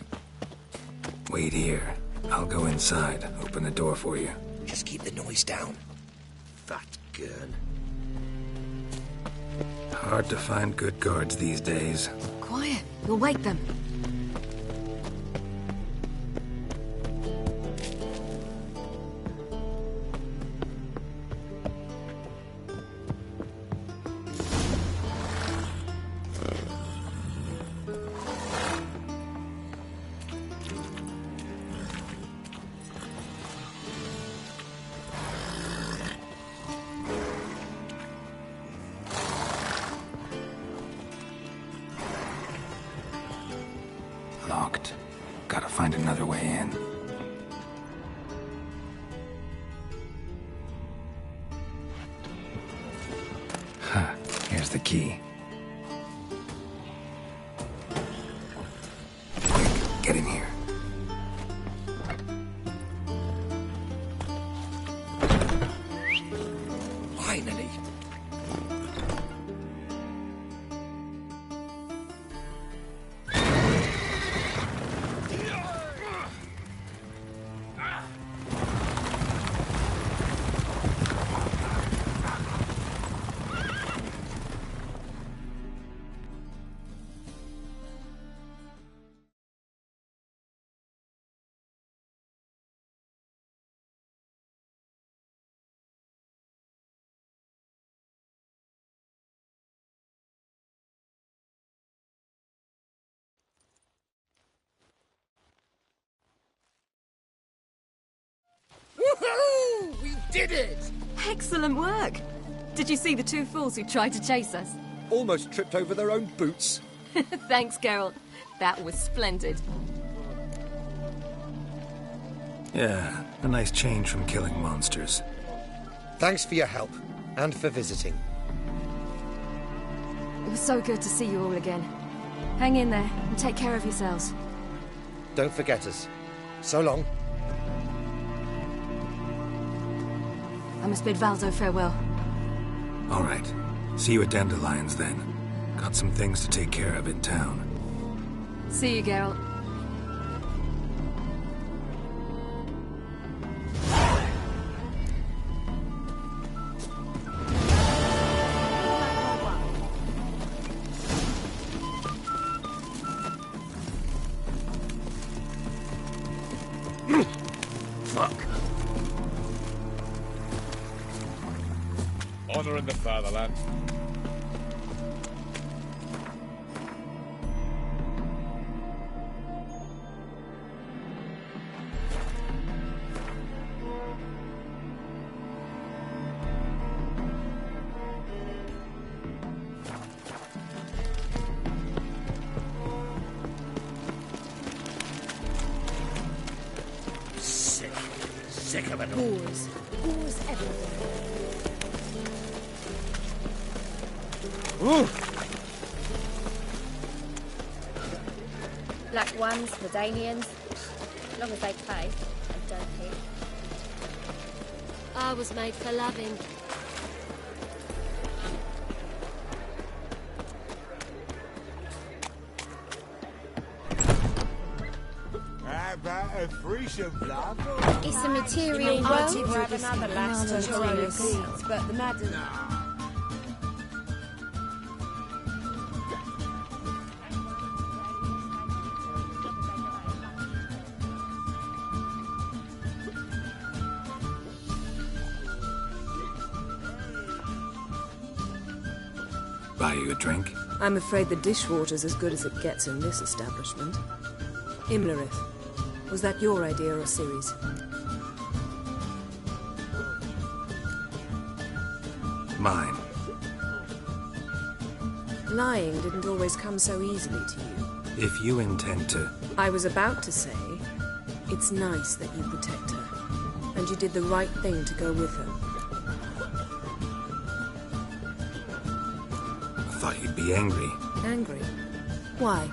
Wait here. I'll go inside. Open the door for you. Just keep the noise down. That girl. Hard to find good guards these days. Quiet. We'll wake them. Locked. Gotta find another way in. Huh. Here's the key. Quick, get in here. Finally. Woohoo! We did it! Excellent work! Did you see the 2 fools who tried to chase us? Almost tripped over their own boots. Thanks, Geralt. That was splendid. Yeah, a nice change from killing monsters. Thanks for your help, and for visiting. It was so good to see you all again. Hang in there, and take care of yourselves. Don't forget us. So long. I must bid Valdo farewell. All right. See you at Dandelions, then. Got some things to take care of in town. See you, Geralt. Honor in the fatherland. Sick of it. Boars. Boars everywhere. Ooh. Black ones, Redanians, as long as they pay and don't hit. I was made for loving. How about a threesome, love? It's a material world. You have another lass to join us, but the madam... Buy you a drink? I'm afraid the dishwater's as good as it gets in this establishment. Imlerith, was that your idea or Ciri's? Mine. Lying didn't always come so easily to you. If you intend to... I was about to say, it's nice that you protect her. And you did the right thing to go with her. I thought you'd be angry. Angry? Why?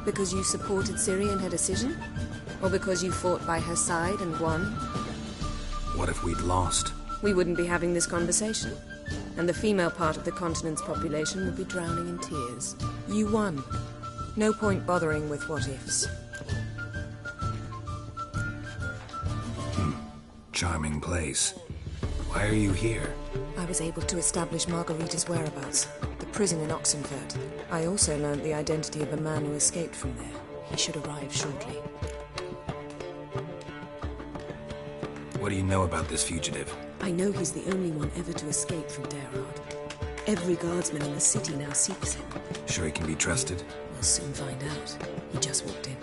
Because you supported Ciri in her decision? Or because you fought by her side and won? What if we'd lost? We wouldn't be having this conversation. And the female part of the continent's population would be drowning in tears. You won. No point bothering with what-ifs. Charming place. Why are you here? I was able to establish Margarita's whereabouts. The prison in Oxenfurt. I also learned the identity of a man who escaped from there. He should arrive shortly. What do you know about this fugitive? I know he's the only one ever to escape from Daerard. Every guardsman in the city now seeks him. Sure he can be trusted? We'll soon find out. He just walked in.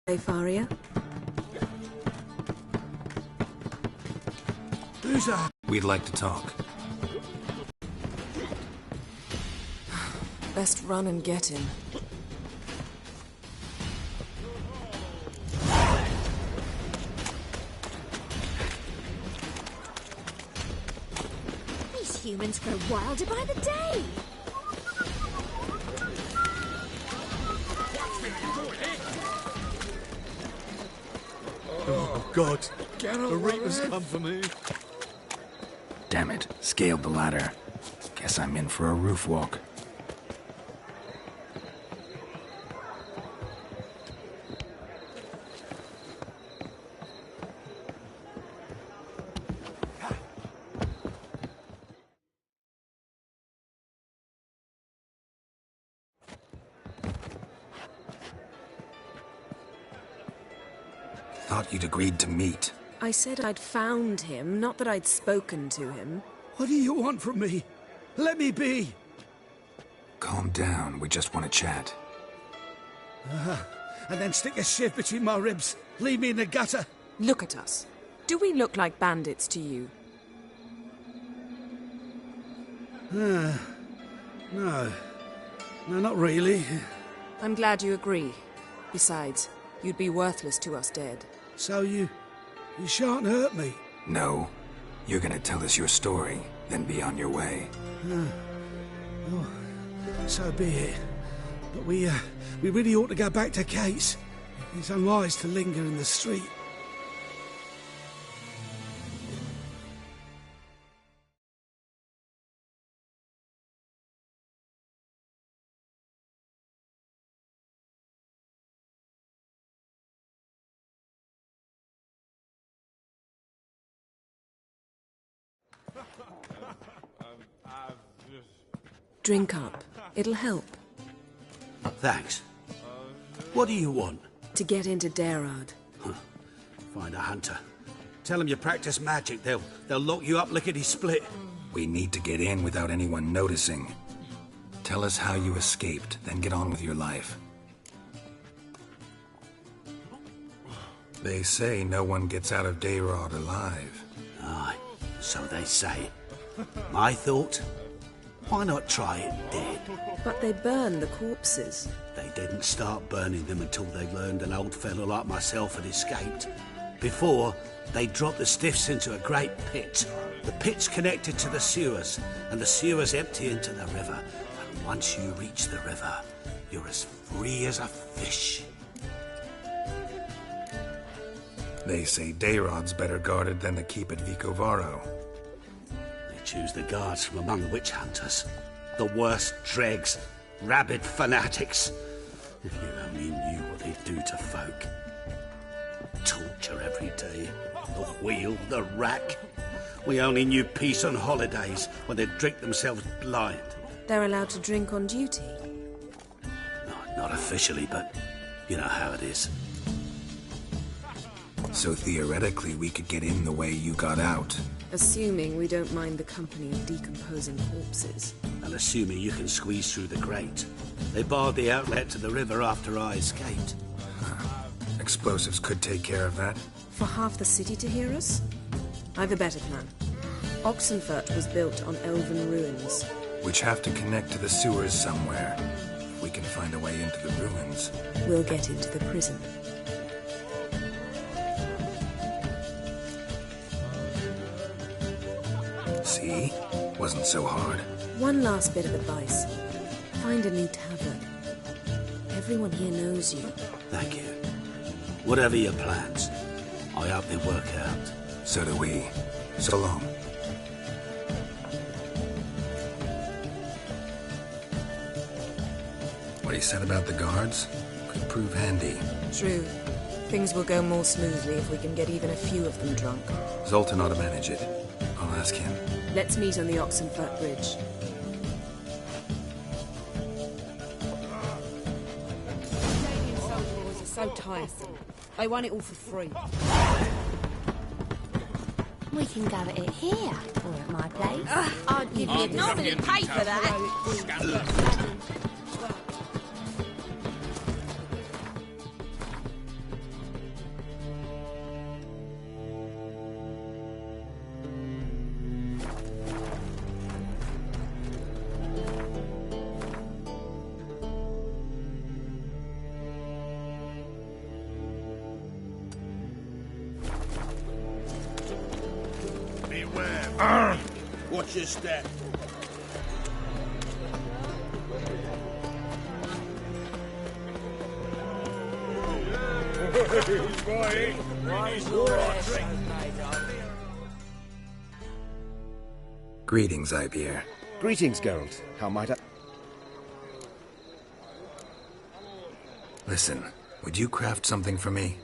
Hey, Faria? Who's that? We'd like to talk. Best run and get him. These humans grow wilder by the day. Oh, God. The Reapers come for me. Damn it. Scaled the ladder. Guess I'm in for a roof walk. Thought you'd agreed to meet. I said I'd found him, not that I'd spoken to him. What do you want from me? Let me be! Calm down, we just want to chat. And then stick a shiv between my ribs. Leave me in the gutter. Look at us. Do we look like bandits to you? No. No, not really. I'm glad you agree. Besides, you'd be worthless to us dead. So you shan't hurt me? No. You're gonna tell us your story, then be on your way. Oh, so be it. But we really ought to go back to Kate's. It's unwise to linger in the street. Drink up. It'll help. Thanks. What do you want? To get into Daerad. Find a hunter. Tell them you practice magic. They'll lock you up lickety-split. We need to get in without anyone noticing. Tell us how you escaped, then get on with your life. They say no one gets out of Daerad alive. Aye, so they say. My thought? Why not try it dead? But they burn the corpses. They didn't start burning them until they learned an old fellow like myself had escaped. Before, they dropped the stiffs into a great pit. The pit's connected to the sewers, and the sewers empty into the river. And once you reach the river, you're as free as a fish. They say Daerad's better guarded than the keep at Vicovaro. They choose the guards from among the witch hunters. The worst dregs, rabid fanatics. If you only knew what they do to folk. Torture every day. The wheel, the rack. We only knew peace on holidays when they'd drink themselves blind. They're allowed to drink on duty? Not officially, but you know how it is. So theoretically, we could get in the way you got out. Assuming we don't mind the company of decomposing corpses. And assuming you can squeeze through the grate. They barred the outlet to the river after I escaped. Explosives could take care of that. For half the city to hear us? I've a better plan. Oxenfurt was built on elven ruins. Which have to connect to the sewers somewhere. If we can find a way into the ruins. We'll get into the prison. See? Wasn't so hard. One last bit of advice. Find a new tavern. Everyone here knows you. Thank you. Whatever your plans, I hope they work out. So do we. So long. What he said about the guards could prove handy. True. Things will go more smoothly if we can get even a few of them drunk. Zoltan ought to manage it. I'll ask him. Let's meet on the Oxenfurt Bridge. Soldier wars are so tiresome. They want it all for free. We can go at it here, or at my place. I'd give you normally pay for that. Beware. Watch your step. Greetings, Ibeer. Greetings, Geralt. How might I... Listen, would you craft something for me?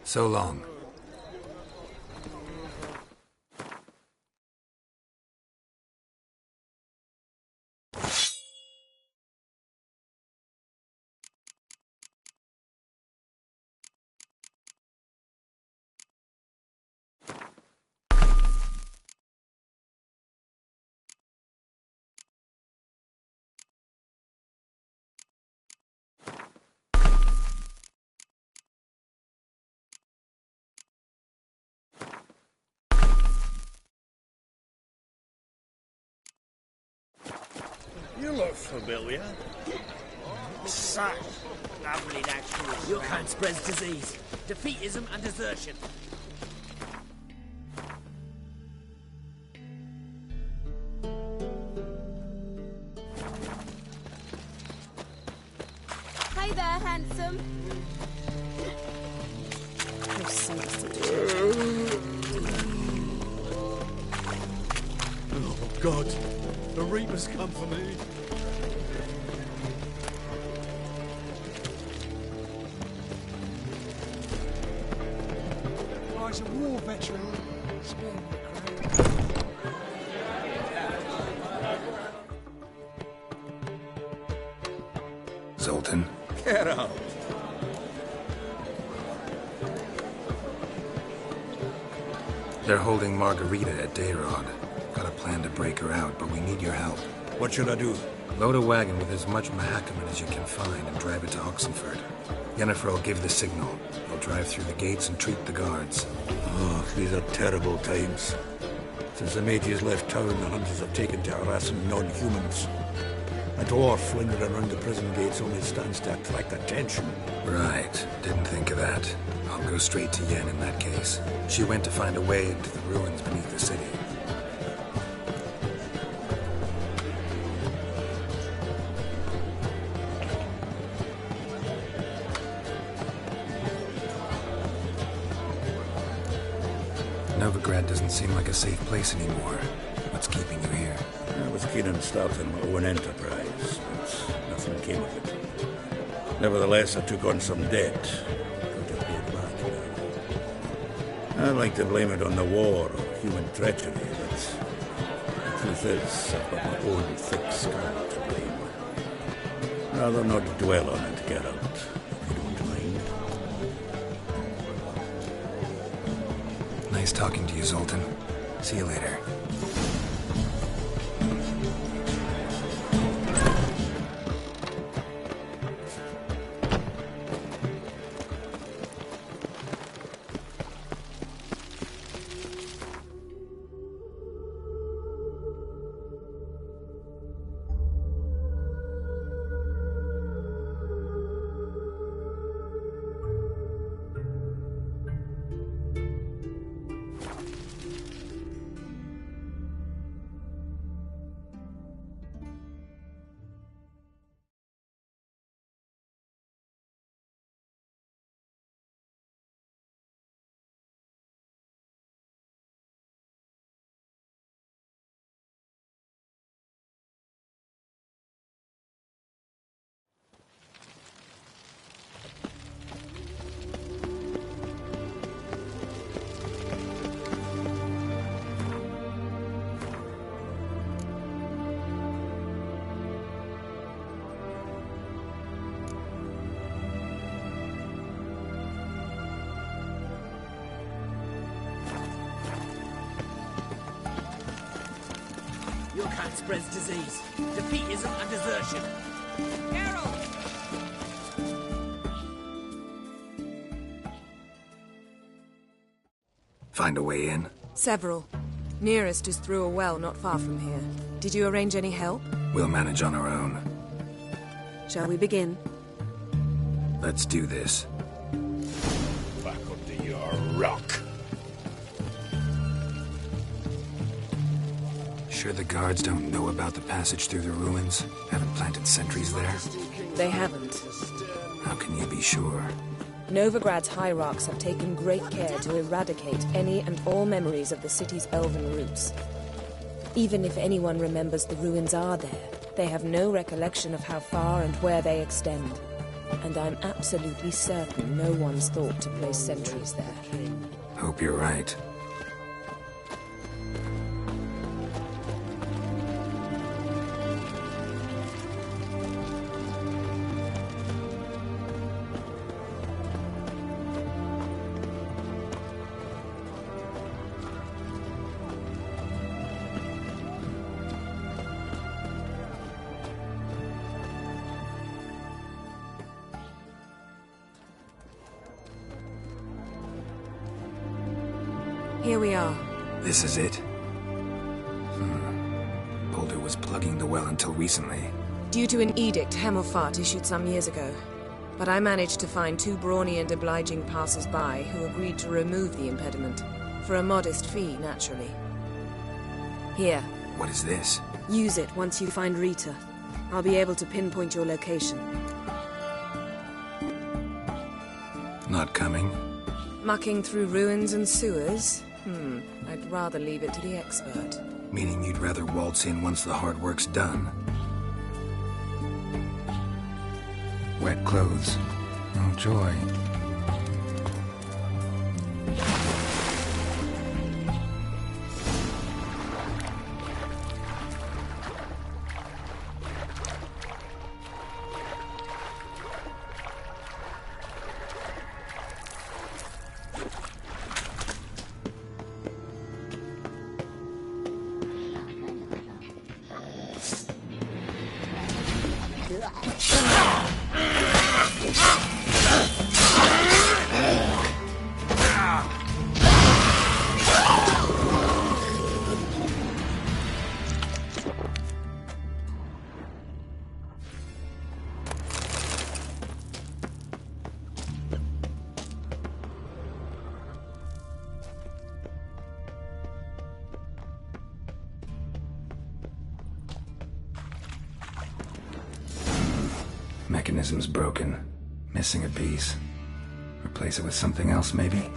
So long. You look familiar. Such lovely natural. Your kind spreads disease, defeatism, and desertion. Hey there, handsome. You're sensitive. Oh, God. The Reapers come for me. I was a war veteran. Spare me, Zoltan? Get out. They're holding Margarita at Dayrod. Got a plan to break her out, but we need your help. What should I do? Load a wagon with as much Mahakaman as you can find and drive it to Oxenford. Yennefer will give the signal. He'll drive through the gates and treat the guards. Oh, these are terrible times. Since the mages left town, the hunters have taken to harassing non-humans. A dwarf lingering around the prison gates only stands to attract attention. Right. Didn't think of that. I'll go straight to Yen in that case. She went to find a way into the ruins beneath the city. Novigrad doesn't seem like a safe place anymore. What's keeping you here? I was keen on starting my own enterprise, but nothing came of it. Nevertheless, I took on some debt. Got to pay it back now. I'd like to blame it on the war or human treachery, but the truth is, I've got my own thick skull to blame. Rather not dwell on it, Geralt, if you don't mind. Nice talking to you, Zoltan. See you later. Your kind spreads disease, defeatism, and desertion. Geralt! Find a way in? Several. Nearest is through a well not far from here. Did you arrange any help? We'll manage on our own. Shall we begin? Let's do this. Back under your rock. Sure the guards don't know about the passage through the ruins? Haven't planted sentries there? They haven't. How can you be sure? Novigrad's hierarchs have taken great care to eradicate any and all memories of the city's elven roots. Even if anyone remembers the ruins are there, they have no recollection of how far and where they extend. And I'm absolutely certain no one's thought to place sentries there. Hope you're right. Here we are. This is it? Boulder was plugging the well until recently. Due to an edict Hemmelfart issued some years ago. But I managed to find 2 brawny and obliging passers-by who agreed to remove the impediment. For a modest fee, naturally. Here. What is this? Use it once you find Rita. I'll be able to pinpoint your location. Not coming? Mucking through ruins and sewers? I'd rather leave it to the expert. Meaning you'd rather waltz in once the hard work's done? Wet clothes. Oh, joy. Mechanism's broken. Missing a piece. Replace it with something else, maybe?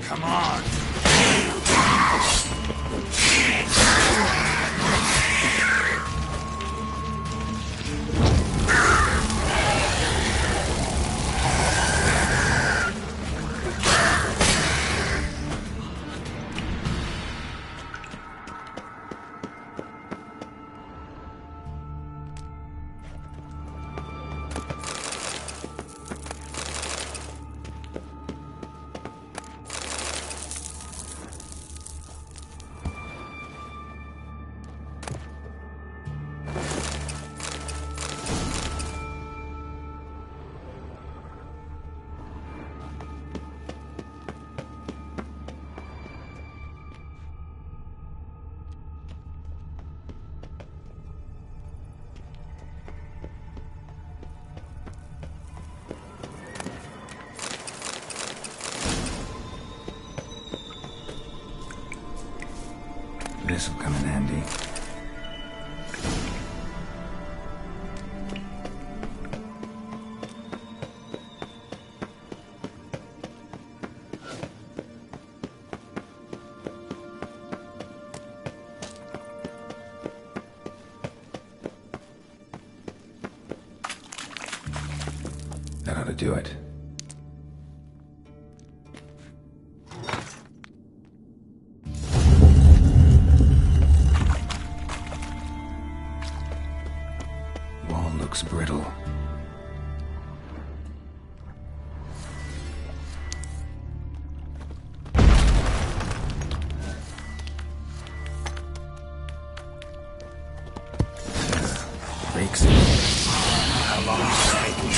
Come on! This'll come in handy. That ought to do it. Looks brittle. Breaks it. How long is it taking?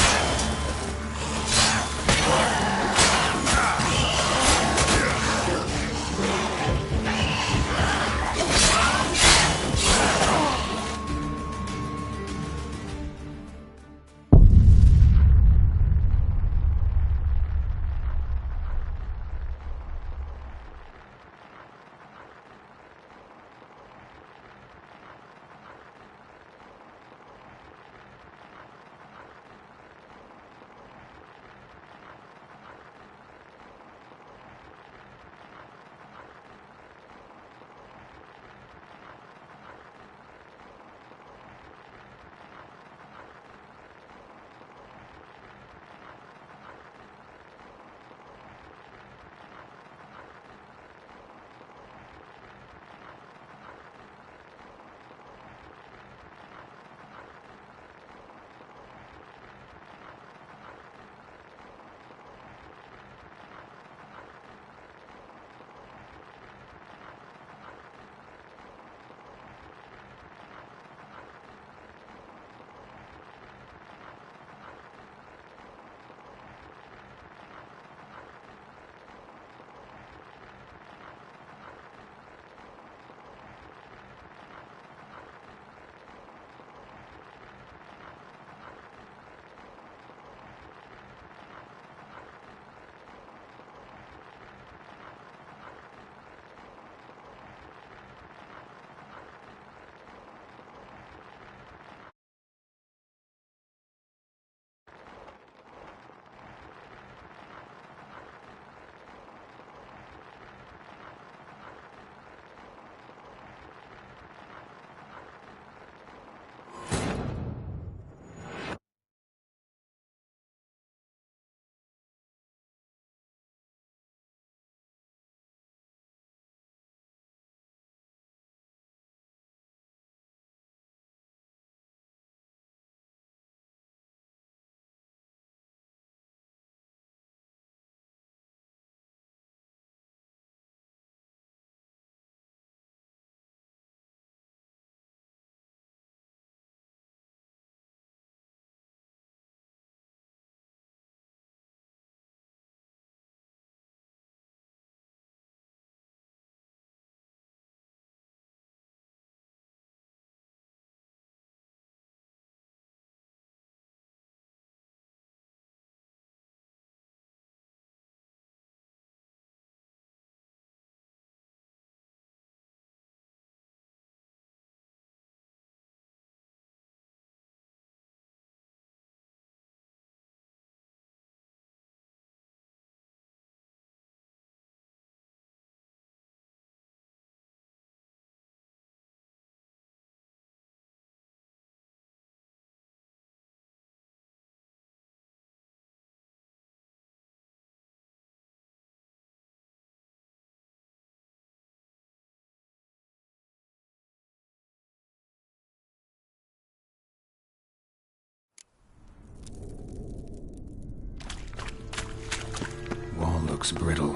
looks brittle.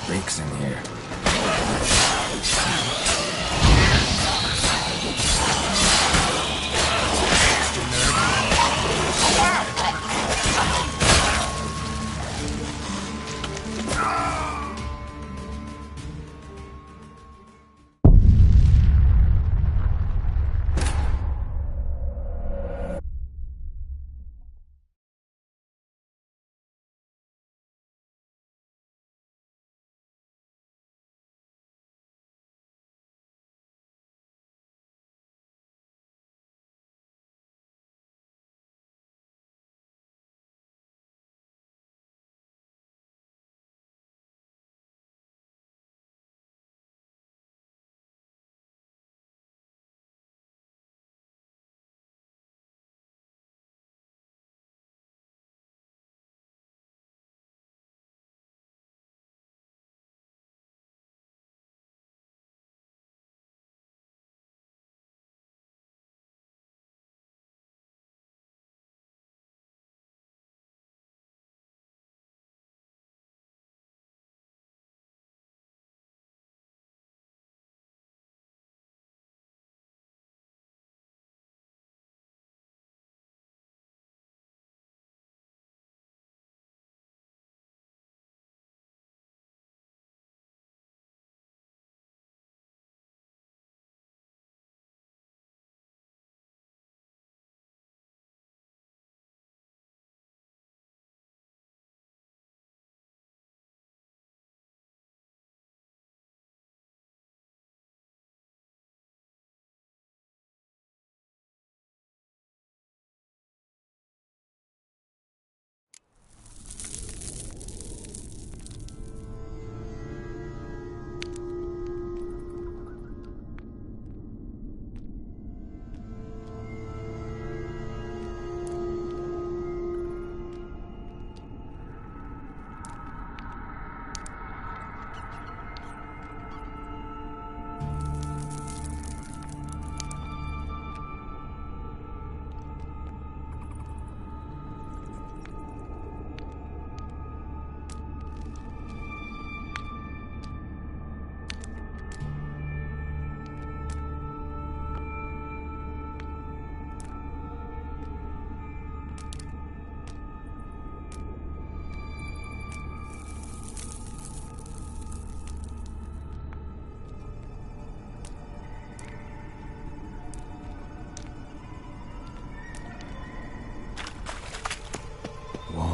Breaks in here.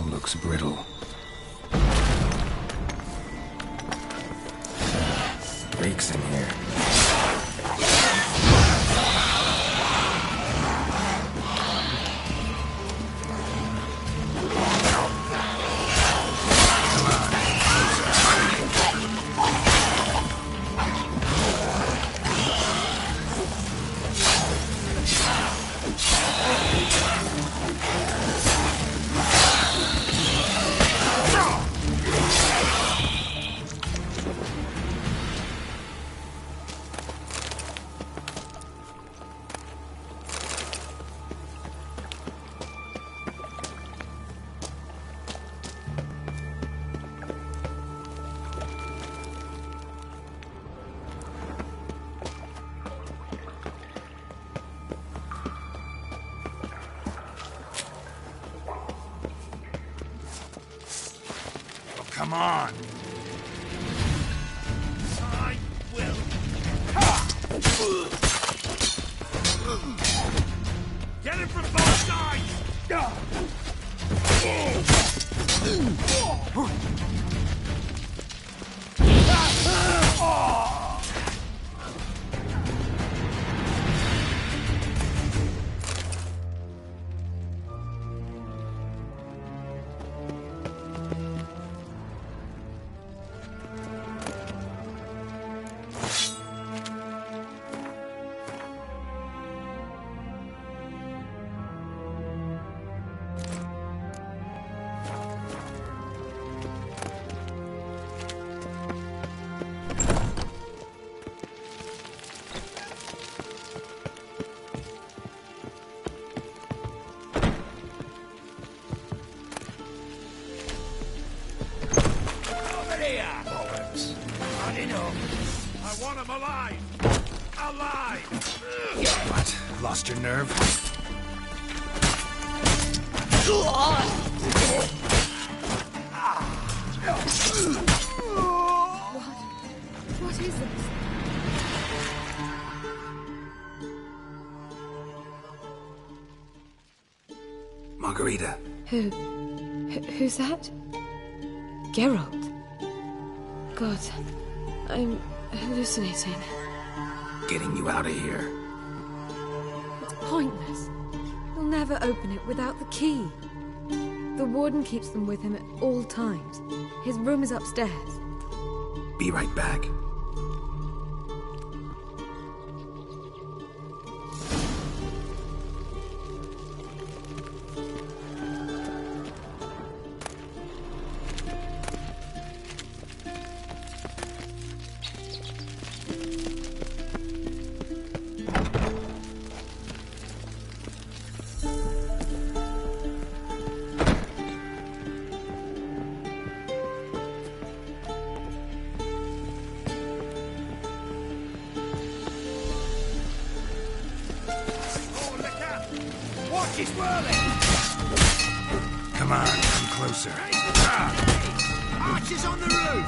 Looks brittle. Breaks in here. Come on. I will. Get him from both sides. want him alive! Alive! What? Lost your nerve? What is this? Margarita. Who's that? Geralt. God, I'm hallucinating. Getting you out of here. It's pointless. He'll never open it without the key. The warden keeps them with him at all times. His room is upstairs. Be right back. She's whirling! Come on, come closer. Archers on the roof!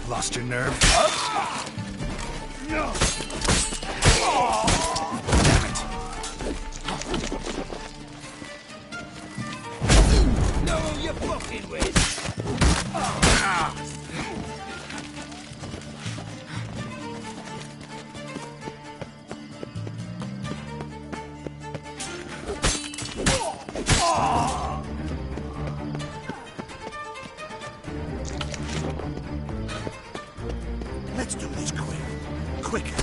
Lost your nerve? No! Damn it. Know who you're fucking with? Let's do this quick. Quicker.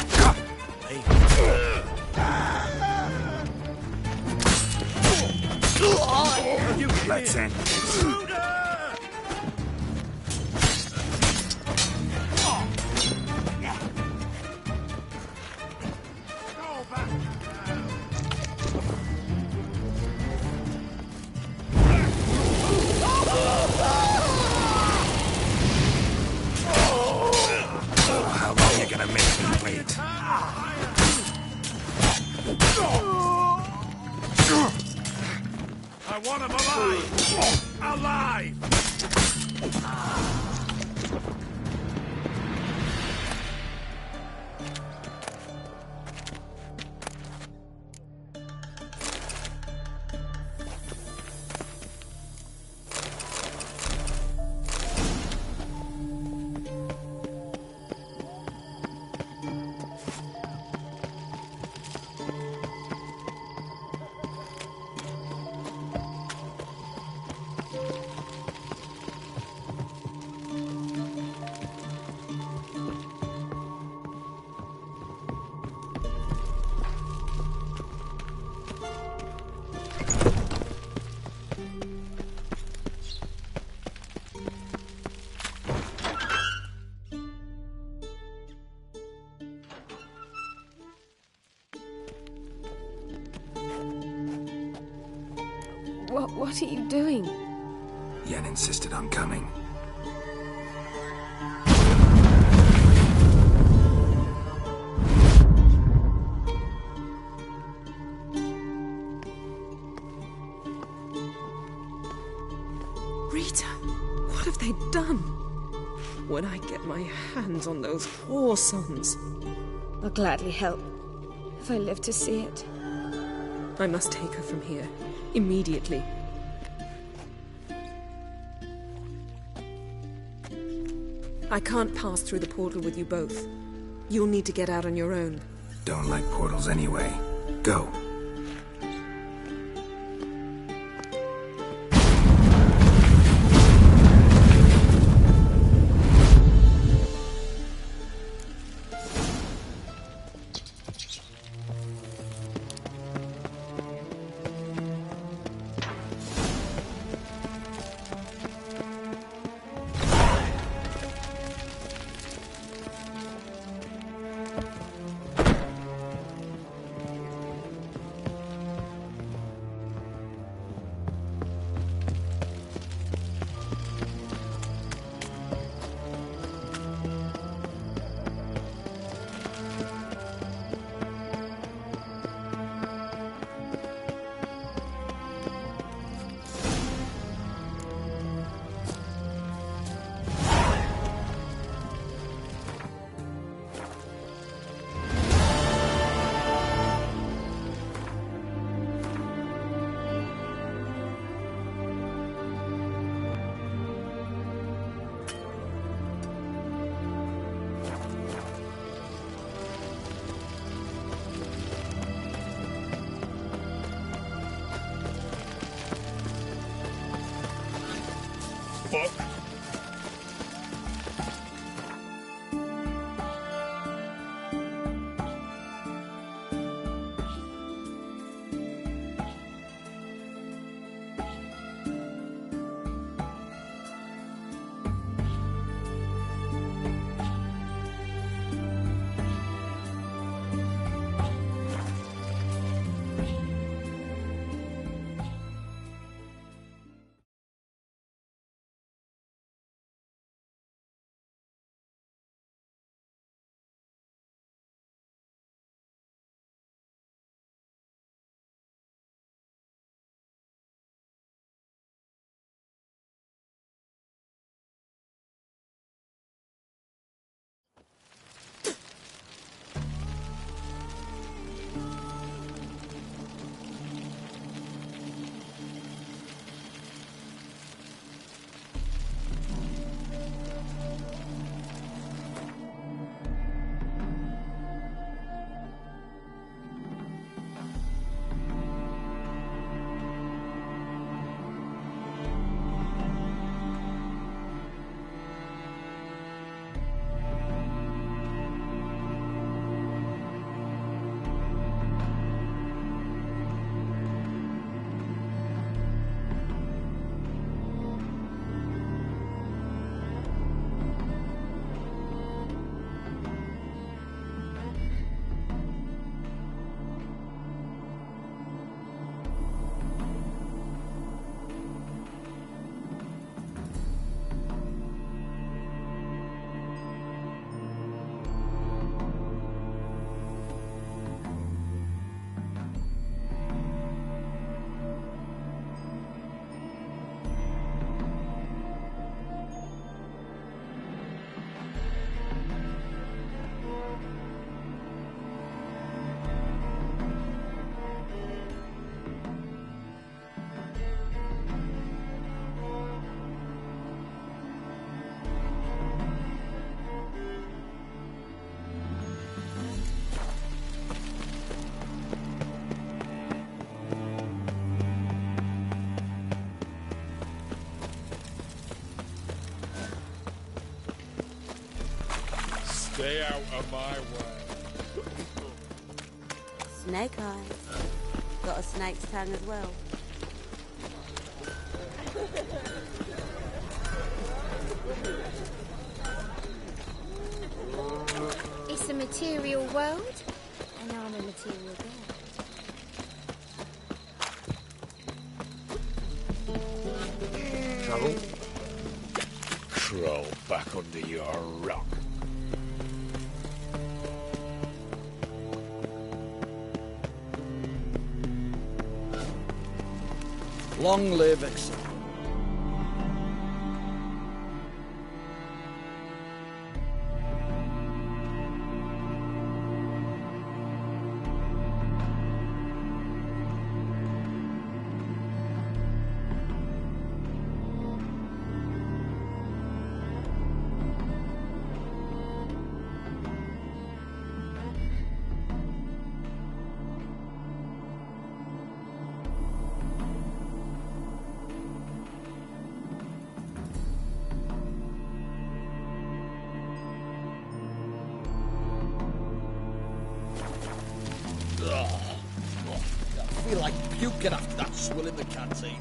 Let's end this. How long you gonna make me wait? I want him alive! Alive! What are you doing? Yen insisted on coming. Rita, what have they done? When I get my hands on those poor sons. I'll gladly help, if I live to see it. I must take her from here, immediately. I can't pass through the portal with you both. You'll need to get out on your own. Don't like portals anyway. Go. Stay out of my way. Snake eyes. Got a snake's tongue as well. It's a material world, and I'm a material girl. Trouble? Crawl back under your rock. Long live Exeter. I feel like puking after that swill in the canteen.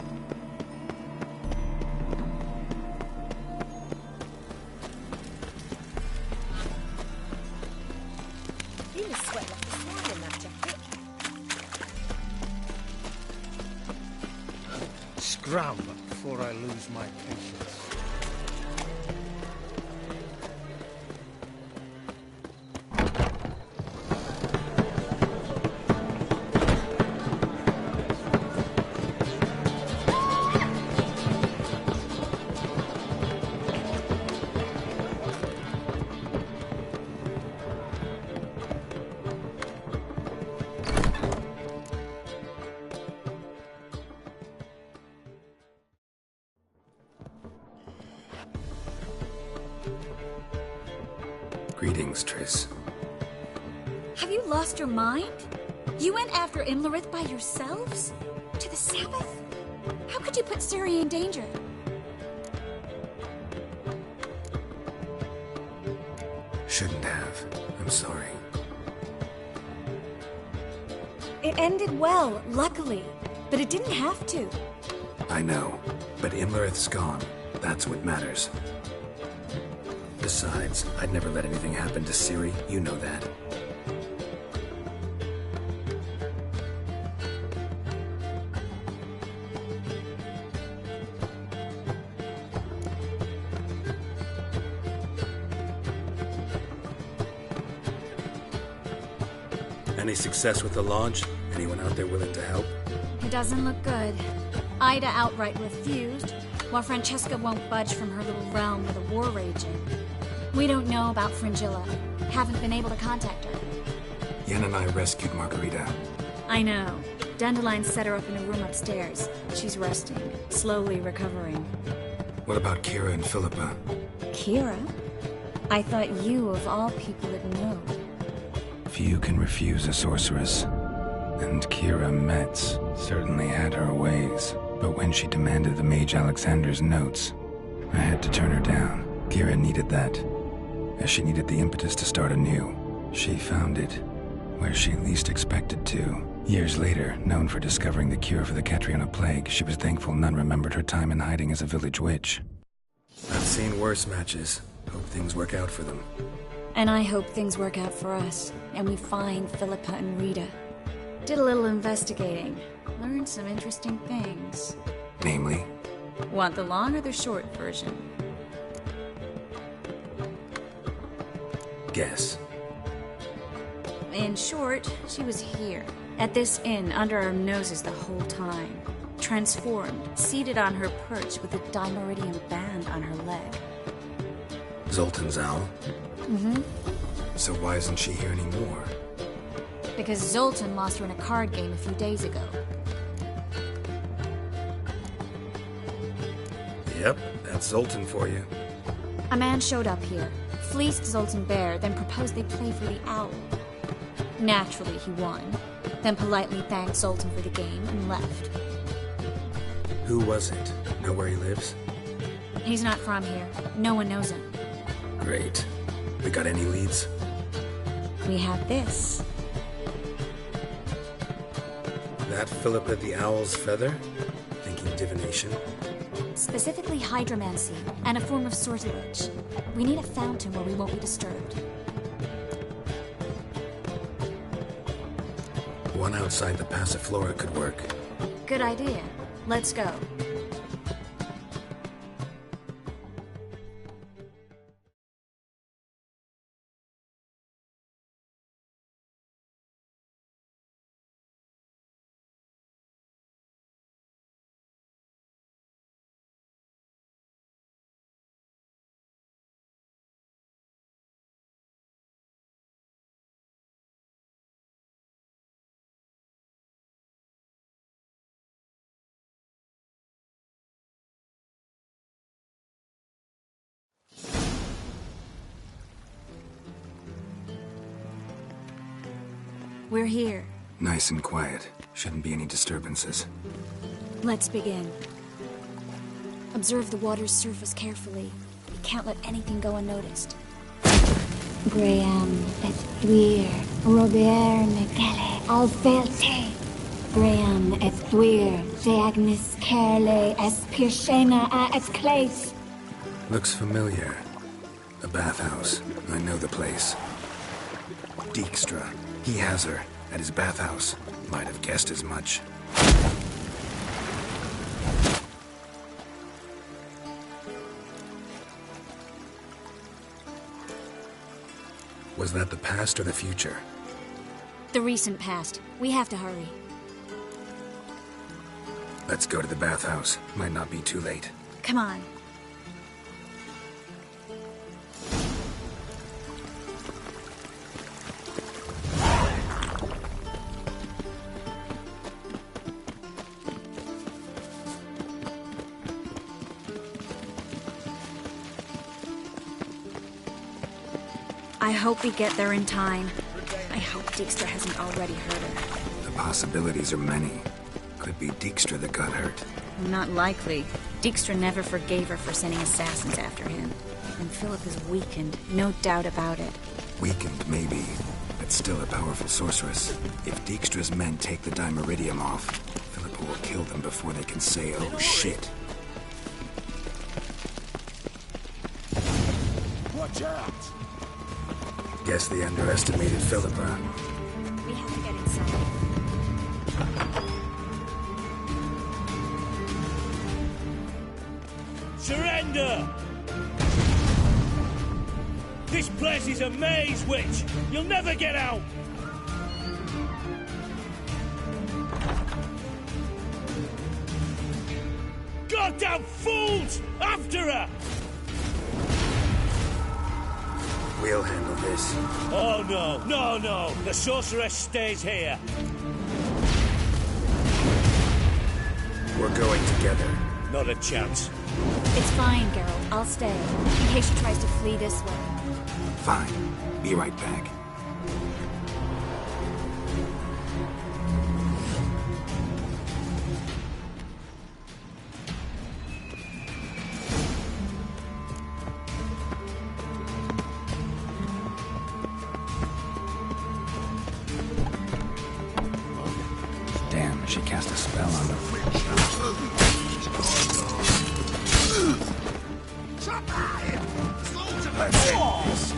You must sweat like a swine in that jacket. Scram before I lose my patience. Greetings, Triss. Have you lost your mind? You went after Imlerith by yourselves? To the Sabbath? How could you put Ciri in danger? Shouldn't have. I'm sorry. It ended well, luckily. But it didn't have to. I know, but Imlerith's gone. That's what matters. Besides, I'd never let anything happen to Ciri. You know that. Any success with the launch? Anyone out there willing to help? It doesn't look good. Ida outright refused, while Francesca won't budge from her little realm with a war raging. We don't know about Fringilla. Haven't been able to contact her. Yen and I rescued Margarita. I know. Dandelion set her up in a room upstairs. She's resting, slowly recovering. What about Kira and Philippa? Kira? I thought you, of all people, would know. Few can refuse a sorceress. And Kira Metz certainly had her ways. But when she demanded the Mage Alexander's notes, I had to turn her down. Kira needed that, as she needed the impetus to start anew. She found it where she least expected to. Years later, known for discovering the cure for the Catriona plague, she was thankful none remembered her time in hiding as a village witch. I've seen worse matches. Hope things work out for them. And I hope things work out for us, and we find Philippa and Rita. Did a little investigating. Learned some interesting things. Namely? Want the long or the short version? Guess. In short, she was here, at this inn, under our noses the whole time. Transformed, seated on her perch with a Dimeridian band on her leg. Zoltan's owl? Mm-hmm. So why isn't she here anymore? Because Zoltan lost her in a card game a few days ago. Yep, that's Zoltan for you. A man showed up here, fleeced Zoltan bare, then proposed they play for the owl. Naturally, he won, then politely thanked Zoltan for the game and left. Who was it? Know where he lives? He's not from here. No one knows him. Great. We got any leads? We have this. That Philippa the Owl's feather? Thinking divination? Specifically hydromancy, and a form of sortilege. We need a fountain where we won't be disturbed. One outside the Passiflora could work. Good idea. Let's go. We're here. Nice and quiet. Shouldn't be any disturbances. Let's begin. Observe the water's surface carefully. We can't let anything go unnoticed. Graham et thuir, Robert Mekele, Alfelte. Graham et thuir, Deagnis Kerle, es Pirshena a es Clace. Looks familiar. A bathhouse. I know the place. Dijkstra. He has her at his bathhouse. Might have guessed as much. Was that the past or the future? The recent past. We have to hurry. Let's go to the bathhouse. Might not be too late. Come on. I hope we get there in time. I hope Dijkstra hasn't already hurt her. The possibilities are many. Could be Dijkstra that got hurt. Not likely. Dijkstra never forgave her for sending assassins after him. And Philip is weakened, no doubt about it. Weakened, maybe, but still a powerful sorceress. If Dijkstra's men take the Dimeridium off, Philippa will kill them before they can say, oh shit. Watch out! Guess they underestimated Philippa. We have to get inside. Surrender! This place is a maze, witch! You'll never get out! Goddamn fools! After her! We'll handle this. Oh no, no, no! The sorceress stays here. We're going together. Not a chance. It's fine, Geralt. I'll stay, in case she tries to flee this way. Fine. Be right back. Damn, she cast a spell on them. Let's end this.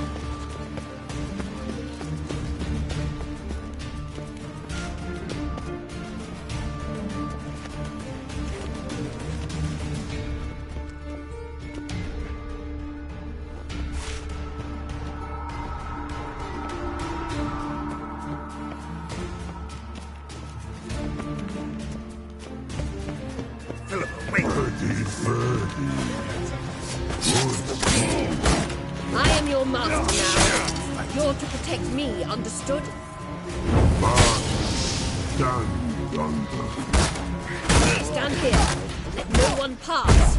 I am your master now. You're to protect me, understood? Stand here. Let no one pass.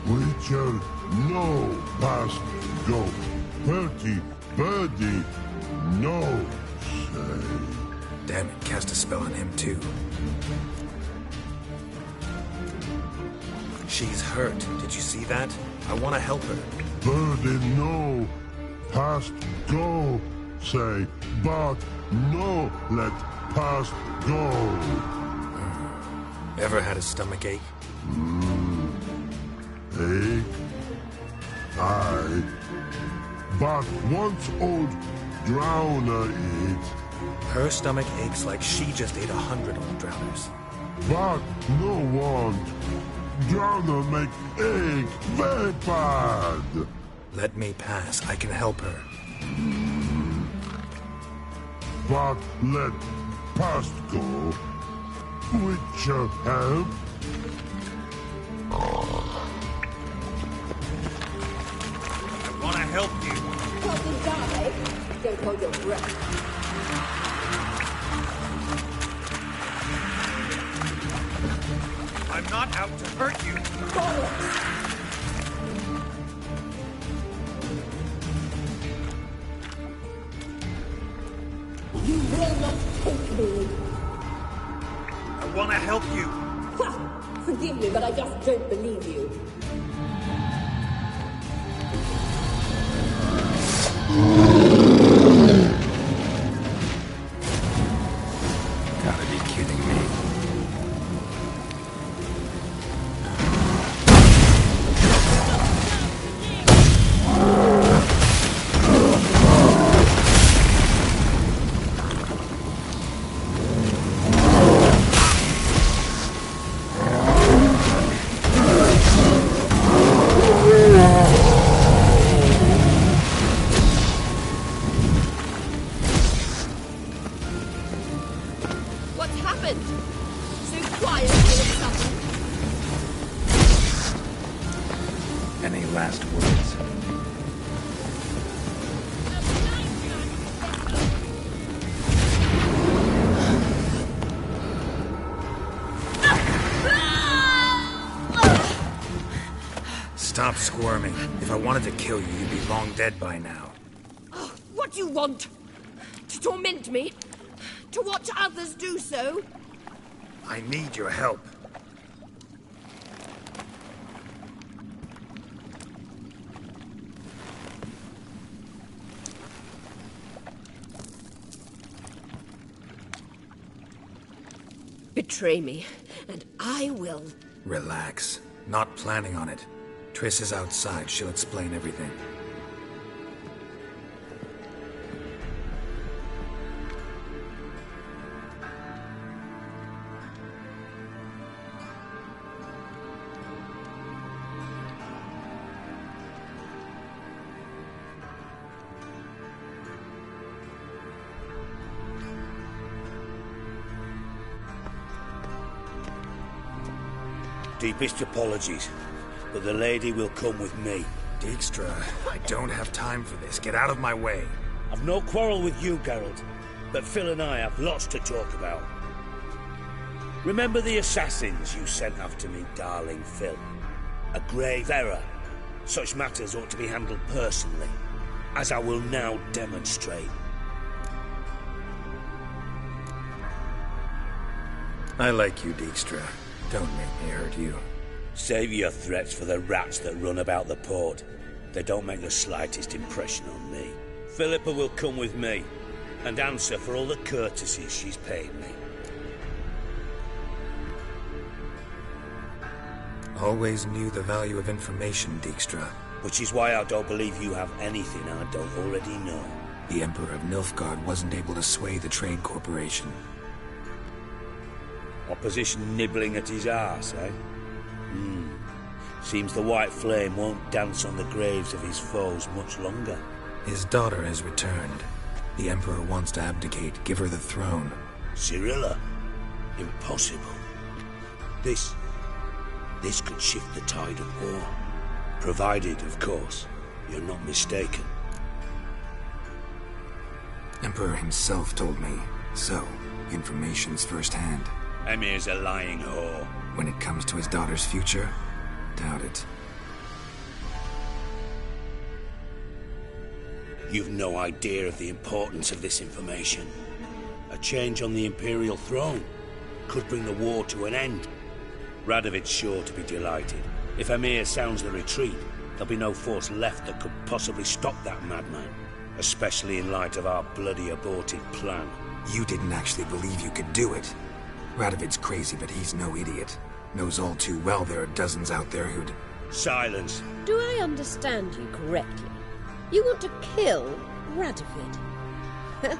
Witcher, no past go. Bertie, birdie, no. say. Damn it, cast a spell on him too. She's hurt. Did you see that? I want to help her. Birdie, no. Past go, say. But no, let past go. Ever had a stomach ache? Ache? Aye. But once old drowner eat. Her stomach aches like she just ate 100 old drowners. But no one. Drowner make ache very bad. Let me pass. I can help her. But let past go. With your help. I want to help you. Want to die? Don't hold your breath. I'm not out to hurt you. You will not take me. I want to help you. Ha! Forgive me, but I just don't believe you. Gotta be kidding me. What's happened? So quiet all of a sudden. Any last words? Stop squirming. If I wanted to kill you, you'd be long dead by now. Oh, what do you want? To torment me? To watch others do so? I need your help. Betray me, and I will. Relax. Not planning on it. Triss is outside. She'll explain everything. Deepest apologies, but the lady will come with me. Dijkstra, I don't have time for this. Get out of my way. I've no quarrel with you, Geralt, but Phil and I have lots to talk about. Remember the assassins you sent after me, darling Phil? A grave error. Such matters ought to be handled personally, as I will now demonstrate. I like you, Dijkstra. Don't make me hurt you. Save your threats for the rats that run about the port. They don't make the slightest impression on me. Philippa will come with me, and answer for all the courtesies she's paid me. Always knew the value of information, Dijkstra. Which is why I don't believe you have anything I don't already know. The Emperor of Nilfgaard wasn't able to sway the Trade Corporation. Opposition nibbling at his arse, eh? Seems the White Flame won't dance on the graves of his foes much longer. His daughter has returned. The Emperor wants to abdicate, give her the throne. Cirilla? Impossible. This could shift the tide of war. Provided, of course, you're not mistaken. Emperor himself told me. So, information's firsthand. Emir's a lying whore. When it comes to his daughter's future, doubt it. You've no idea of the importance of this information. A change on the Imperial throne could bring the war to an end. Radovid's sure to be delighted. If Emir sounds the retreat, there'll be no force left that could possibly stop that madman. Especially in light of our bloody aborted plan. You didn't actually believe you could do it. Radovid's crazy, but he's no idiot. Knows all too well there are dozens out there who'd... Silence. Do I understand you correctly? You want to kill Radovid?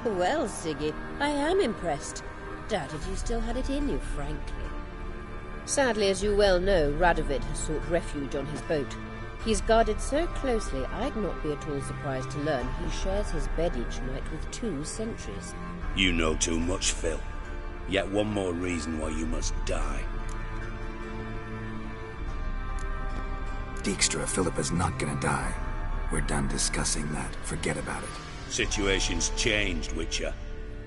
Well, Siggy, I am impressed. Doubted you still had it in you, frankly. Sadly, as you well know, Radovid has sought refuge on his boat. He's guarded so closely, I'd not be at all surprised to learn he shares his bed each night with 2 sentries. You know too much, Phil. Yet one more reason why you must die. Dijkstra, Philippa's not gonna die. We're done discussing that. Forget about it. Situation's changed, Witcher.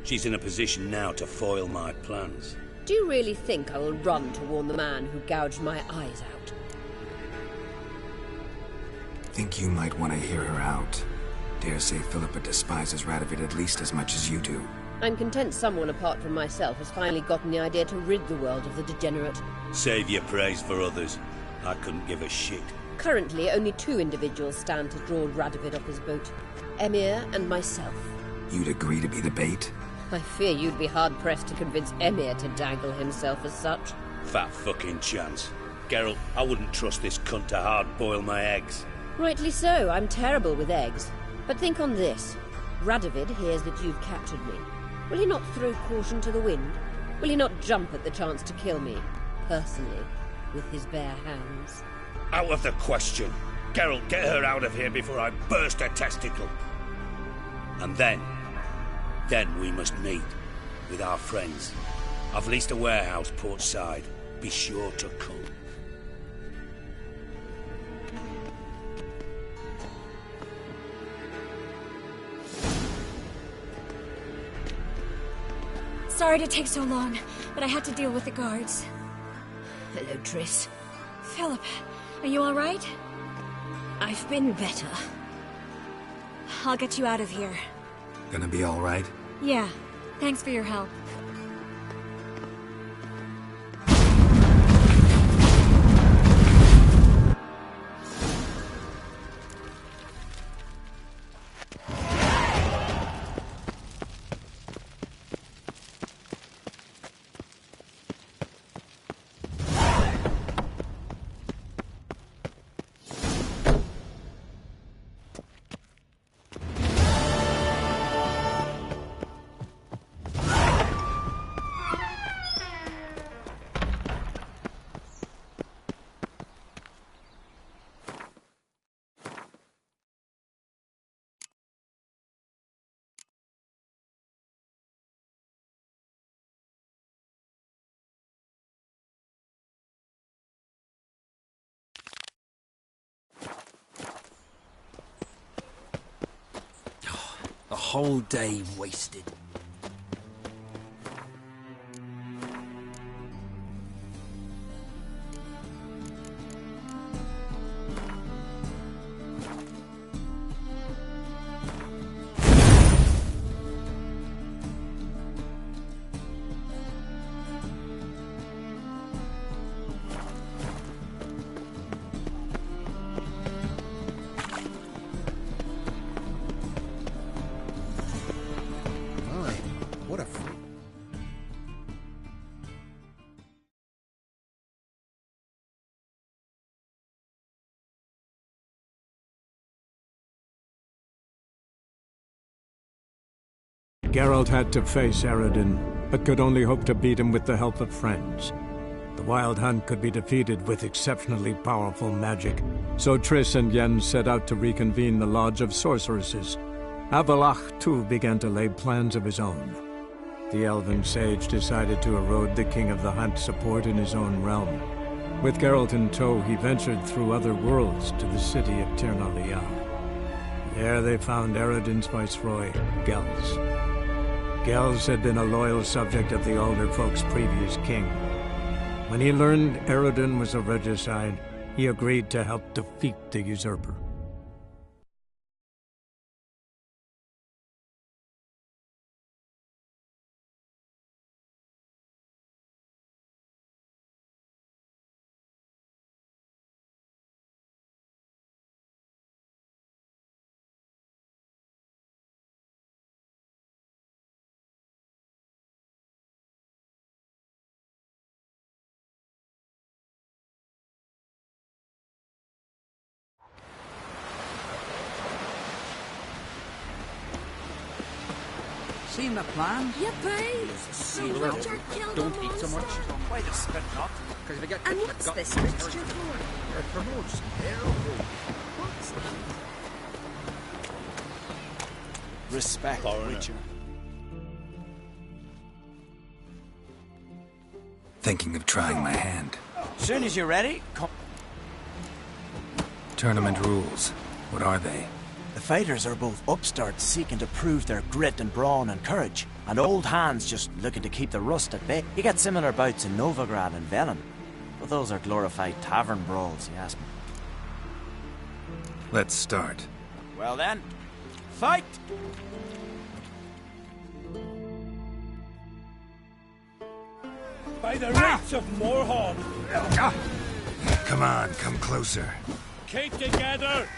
She's in a position now to foil my plans. Do you really think I will run to warn the man who gouged my eyes out? Think you might want to hear her out. Dare say Philippa despises Radovid at least as much as you do. I'm content someone apart from myself has finally gotten the idea to rid the world of the degenerate. Save your praise for others. I couldn't give a shit. Currently, only 2 individuals stand to draw Radovid off his boat. Emir and myself. You'd agree to be the bait? I fear you'd be hard-pressed to convince Emir to dangle himself as such. Fat fucking chance. Geralt, I wouldn't trust this cunt to hard-boil my eggs. Rightly so, I'm terrible with eggs. But think on this. Radovid hears that you've captured me. Will he not throw caution to the wind? Will he not jump at the chance to kill me, personally, with his bare hands? Out of the question. Geralt, get her out of here before I burst her testicle. And then we must meet with our friends. I've leased a warehouse port side. Be sure to come. Sorry to take so long, but I had to deal with the guards. Hello, Triss. Philip, are you all right? I've been better. I'll get you out of here. Gonna be all right? Yeah, thanks for your help. A whole day wasted. Geralt had to face Eredin, but could only hope to beat him with the help of friends. The Wild Hunt could be defeated with exceptionally powerful magic, so Triss and Yen set out to reconvene the Lodge of Sorceresses. Avallac'h, too, began to lay plans of his own. The elven sage decided to erode the King of the Hunt's support in his own realm. With Geralt in tow, he ventured through other worlds to the city of Tir na Liah. There they found Eredin's viceroy, Gels. Gels had been a loyal subject of the Alderfolk's previous king. When he learned Eredin was a regicide, he agreed to help defeat the usurper. seen the plan? Yippee! Don't eat so much. Why the spit not? Because if you get And what's this mixture for? It promotes air. Respect, Witcher. Thinking of trying my hand. Soon as you're ready, come. Tournament rules. What are they? The fighters are both upstarts seeking to prove their grit and brawn and courage, and old hands just looking to keep the rust at bay. You get similar bouts in Novigrad and Velen, but those are glorified tavern brawls, you ask me. Let's start. Well then, fight! By the rights of Morhaug! Come on, come closer. Keep together!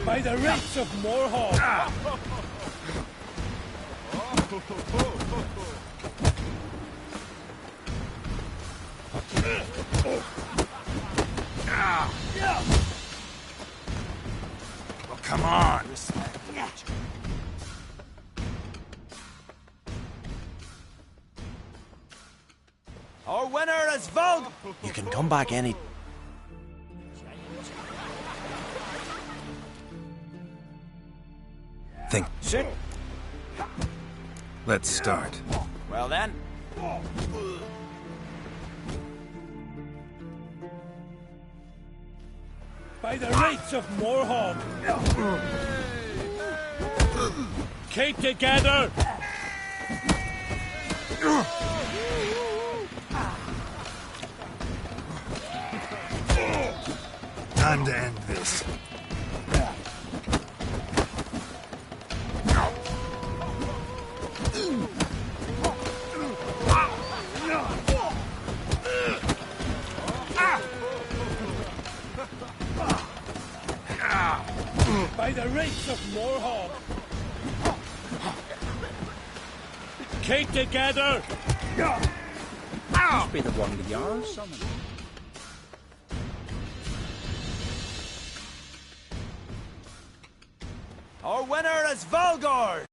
By the rights of Morhaug! Well, come on. Our winner is Vogue! You can come back any... Think. Sit. Let's start. Well then. By the rights of Morhaug! Keep together! Time to end this. By the rights of Morhaug! Keep together! Must be the one the Jarl summoned. Our winner is Volgord!